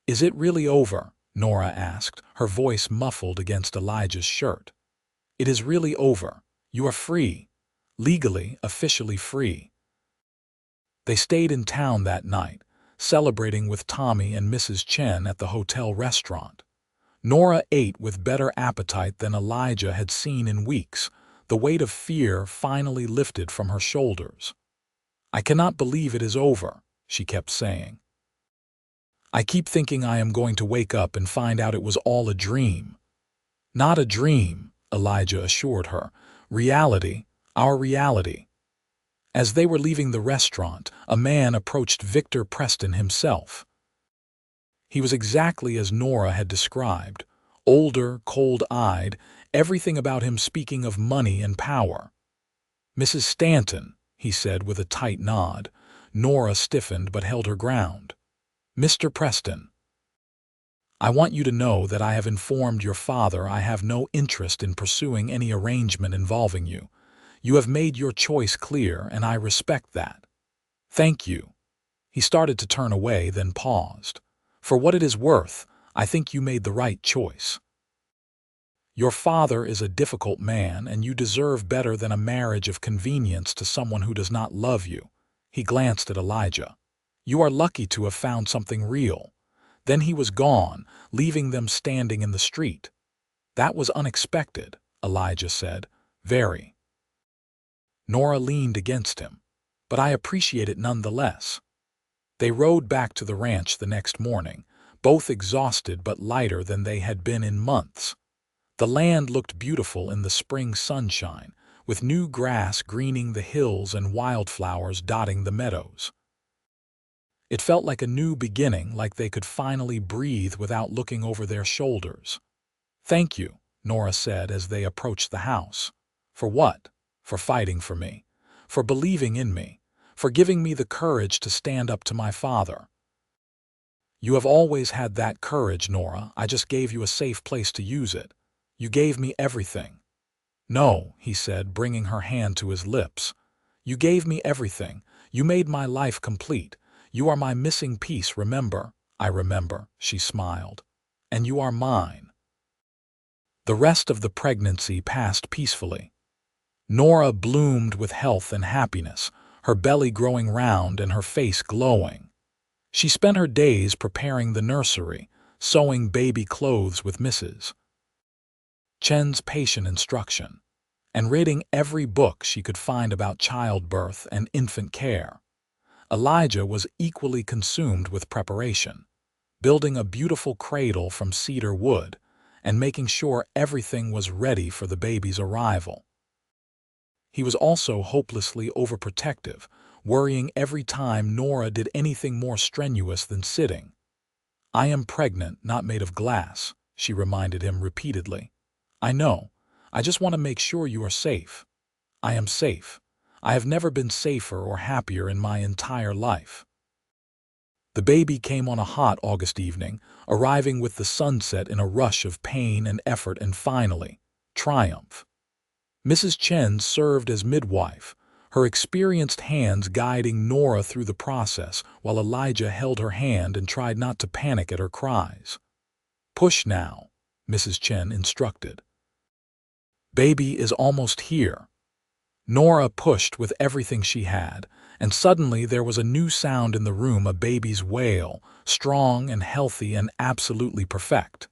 "Is it really over?" Nora asked, her voice muffled against Elijah's shirt. "It is really over. You are free. Legally, officially free." They stayed in town that night, celebrating with Tommy and Mrs. Chen at the hotel restaurant. Nora ate with better appetite than Elijah had seen in weeks. The weight of fear finally lifted from her shoulders. "I cannot believe it is over," she kept saying. "I keep thinking I am going to wake up and find out it was all a dream." "Not a dream," Elijah assured her. "Reality, our reality." As they were leaving the restaurant, a man approached Victor Preston himself. He was exactly as Nora had described, older, cold-eyed, everything about him speaking of money and power. "Mrs. Stanton," he said with a tight nod. Nora stiffened but held her ground. "Mr. Preston, I want you to know that I have informed your father I have no interest in pursuing any arrangement involving you. You have made your choice clear, and I respect that. Thank you." He started to turn away, then paused. "For what it is worth, I think you made the right choice. Your father is a difficult man, and you deserve better than a marriage of convenience to someone who does not love you." He glanced at Elijah. "You are lucky to have found something real." Then he was gone, leaving them standing in the street. "That was unexpected," Elijah said. "Very." Nora leaned against him. "But I appreciate it nonetheless." They rode back to the ranch the next morning, both exhausted but lighter than they had been in months. The land looked beautiful in the spring sunshine, with new grass greening the hills and wildflowers dotting the meadows. It felt like a new beginning, like they could finally breathe without looking over their shoulders. "Thank you," Nora said as they approached the house. "For what?" "For fighting for me. For believing in me. For giving me the courage to stand up to my father." "You have always had that courage, Nora. I just gave you a safe place to use it. You gave me everything." "No," he said, bringing her hand to his lips. "You gave me everything. You made my life complete. You are my missing piece, remember?" "I remember," she smiled. "And you are mine." The rest of the pregnancy passed peacefully. Nora bloomed with health and happiness, her belly growing round and her face glowing. She spent her days preparing the nursery, sewing baby clothes with Mrs. Chen's patient instruction, and reading every book she could find about childbirth and infant care. Elijah was equally consumed with preparation, building a beautiful cradle from cedar wood and making sure everything was ready for the baby's arrival. He was also hopelessly overprotective, worrying every time Nora did anything more strenuous than sitting. "I am pregnant, not made of glass," she reminded him repeatedly. "I know. I just want to make sure you are safe." "I am safe. I have never been safer or happier in my entire life." The baby came on a hot August evening, arriving with the sunset in a rush of pain and effort and finally, triumph. Mrs. Chen served as midwife, her experienced hands guiding Nora through the process while Elijah held her hand and tried not to panic at her cries. "Push now," Mrs. Chen instructed. "Baby is almost here." Nora pushed with everything she had, and suddenly there was a new sound in the room, a baby's wail, strong and healthy and absolutely perfect.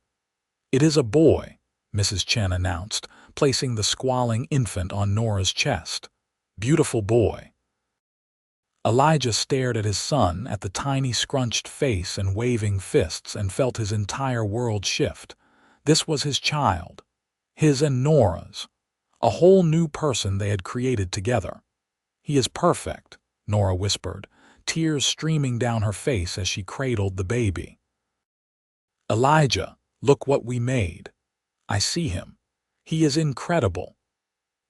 "It is a boy," Mrs. Chen announced, placing the squalling infant on Nora's chest. "Beautiful boy." Elijah stared at his son, at the tiny scrunched face and waving fists, and felt his entire world shift. This was his child. His and Nora's. A whole new person they had created together. "He is perfect," Nora whispered, tears streaming down her face as she cradled the baby. "Elijah, look what we made. I see him. He is incredible."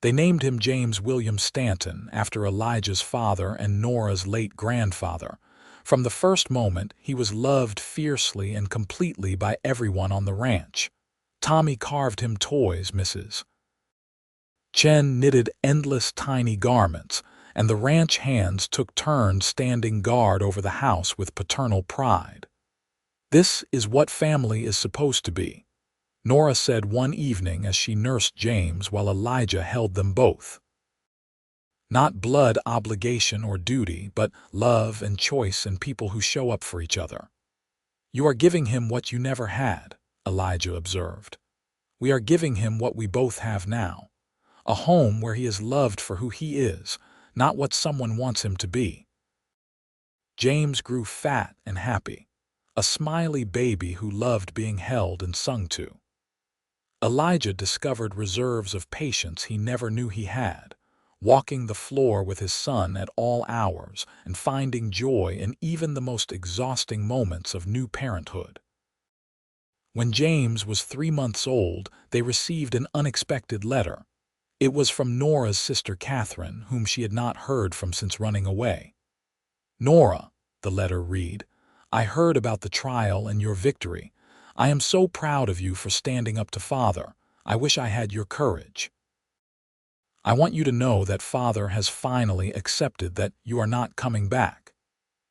They named him James William Stanton after Elijah's father and Nora's late grandfather. From the first moment, he was loved fiercely and completely by everyone on the ranch. Tommy carved him toys, Mrs. Chen knitted endless tiny garments, and the ranch hands took turns standing guard over the house with paternal pride. "This is what family is supposed to be," Nora said one evening as she nursed James while Elijah held them both. "Not blood obligation or duty, but love and choice and people who show up for each other." "You are giving him what you never had," Elijah observed. "We are giving him what we both have now. A home where he is loved for who he is, not what someone wants him to be." James grew fat and happy, a smiley baby who loved being held and sung to. Elijah discovered reserves of patience he never knew he had, walking the floor with his son at all hours and finding joy in even the most exhausting moments of new parenthood. When James was 3 months old, they received an unexpected letter. It was from Nora's sister Catherine, whom she had not heard from since running away. "Nora," the letter read, "I heard about the trial and your victory. I am so proud of you for standing up to Father. I wish I had your courage. I want you to know that Father has finally accepted that you are not coming back.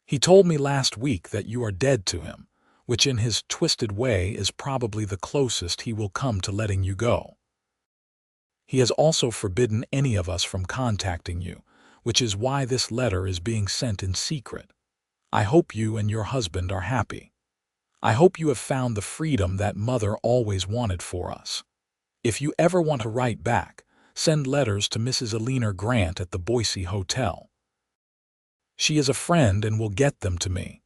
He told me last week that you are dead to him, which in his twisted way is probably the closest he will come to letting you go. He has also forbidden any of us from contacting you, which is why this letter is being sent in secret. I hope you and your husband are happy. I hope you have found the freedom that Mother always wanted for us. If you ever want to write back, send letters to Mrs. Alina Grant at the Boise Hotel. She is a friend and will get them to me.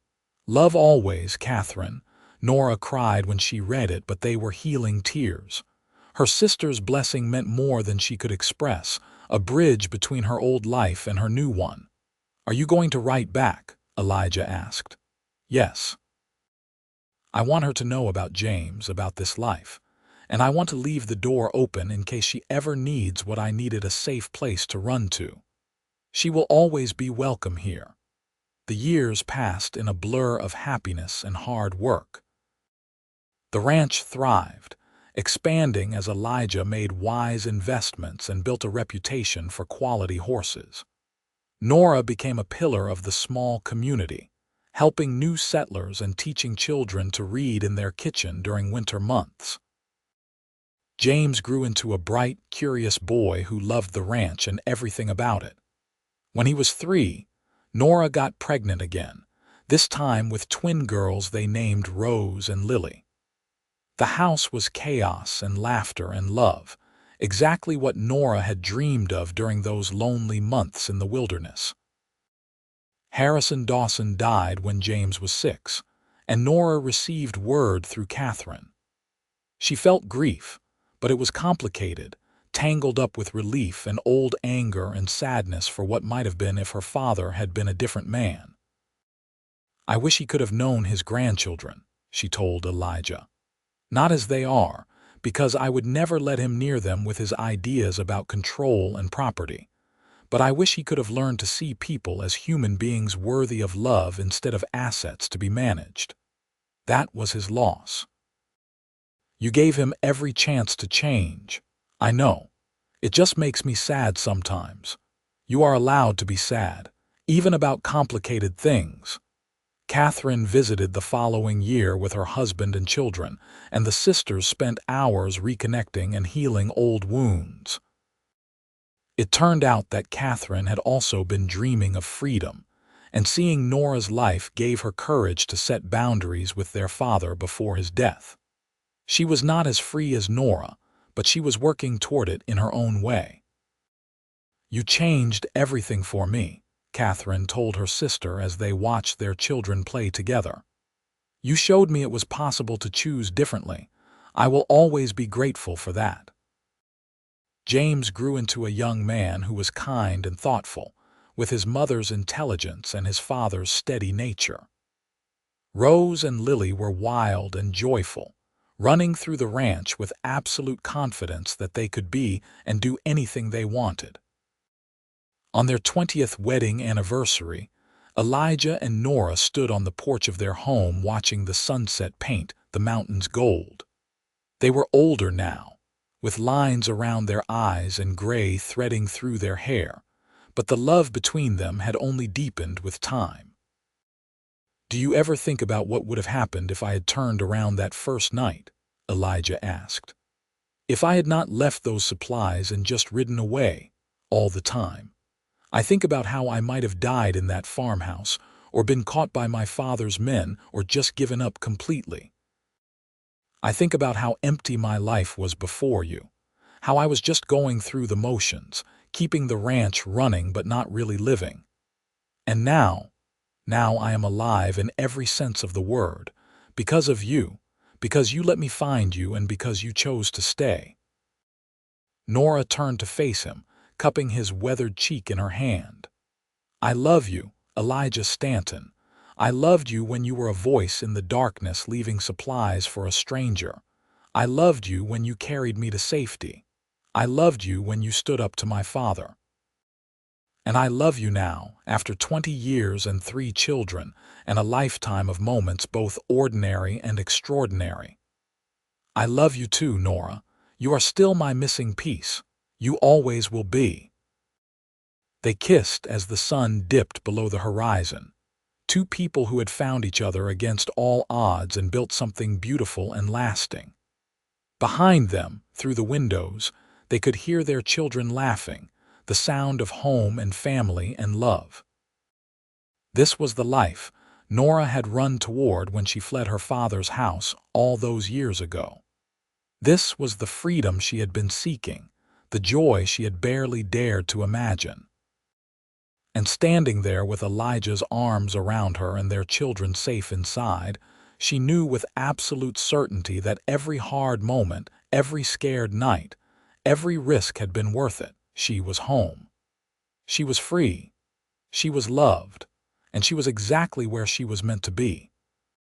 Love always, Catherine." Nora cried when she read it, but they were healing tears. Her sister's blessing meant more than she could express, a bridge between her old life and her new one. "Are you going to write back?" Elijah asked. "Yes. I want her to know about James, about this life, and I want to leave the door open in case she ever needs what I needed, a safe place to run to. She will always be welcome here." The years passed in a blur of happiness and hard work. The ranch thrived, expanding as Elijah made wise investments and built a reputation for quality horses. Nora became a pillar of the small community, helping new settlers and teaching children to read in their kitchen during winter months. James grew into a bright, curious boy who loved the ranch and everything about it. When he was 3, Nora got pregnant again, this time with twin girls they named Rose and Lily. The house was chaos and laughter and love, exactly what Nora had dreamed of during those lonely months in the wilderness. Harrison Dawson died when James was 6, and Nora received word through Catherine. She felt grief, but it was complicated, tangled up with relief and old anger and sadness for what might have been if her father had been a different man. "I wish he could have known his grandchildren," she told Elijah. "Not as they are, because I would never let him near them with his ideas about control and property. But I wish he could have learned to see people as human beings worthy of love instead of assets to be managed. That was his loss. You gave him every chance to change. I know. It just makes me sad sometimes. You are allowed to be sad, even about complicated things." Catherine visited the following year with her husband and children, and the sisters spent hours reconnecting and healing old wounds. It turned out that Catherine had also been dreaming of freedom, and seeing Nora's life gave her courage to set boundaries with their father before his death. She was not as free as Nora, but she was working toward it in her own way. "You changed everything for me," Catherine told her sister as they watched their children play together. "You showed me it was possible to choose differently. I will always be grateful for that." James grew into a young man who was kind and thoughtful, with his mother's intelligence and his father's steady nature. Rose and Lily were wild and joyful, running through the ranch with absolute confidence that they could be and do anything they wanted. On their 20th wedding anniversary, Elijah and Nora stood on the porch of their home watching the sunset paint the mountains gold. They were older now, with lines around their eyes and gray threading through their hair, but the love between them had only deepened with time. "Do you ever think about what would have happened if I had turned around that first night?" Elijah asked. "If I had not left those supplies and just ridden away all the time? I think about how I might have died in that farmhouse, or been caught by my father's men, or just given up completely. I think about how empty my life was before you, how I was just going through the motions, keeping the ranch running but not really living. And now I am alive in every sense of the word, because of you, because you let me find you and because you chose to stay." Nora turned to face him, cupping his weathered cheek in her hand. "I love you, Elijah Stanton. I loved you when you were a voice in the darkness leaving supplies for a stranger. I loved you when you carried me to safety. I loved you when you stood up to my father. And I love you now, after 20 years and 3 children, and a lifetime of moments both ordinary and extraordinary. I love you too, Nora. You are still my missing piece. You always will be." They kissed as the sun dipped below the horizon. Two people who had found each other against all odds and built something beautiful and lasting. Behind them, through the windows, they could hear their children laughing, the sound of home and family and love. This was the life Nora had run toward when she fled her father's house all those years ago. This was the freedom she had been seeking, the joy she had barely dared to imagine. And standing there with Elijah's arms around her and their children safe inside, she knew with absolute certainty that every hard moment, every scared night, every risk had been worth it. She was home. She was free. She was loved. And she was exactly where she was meant to be.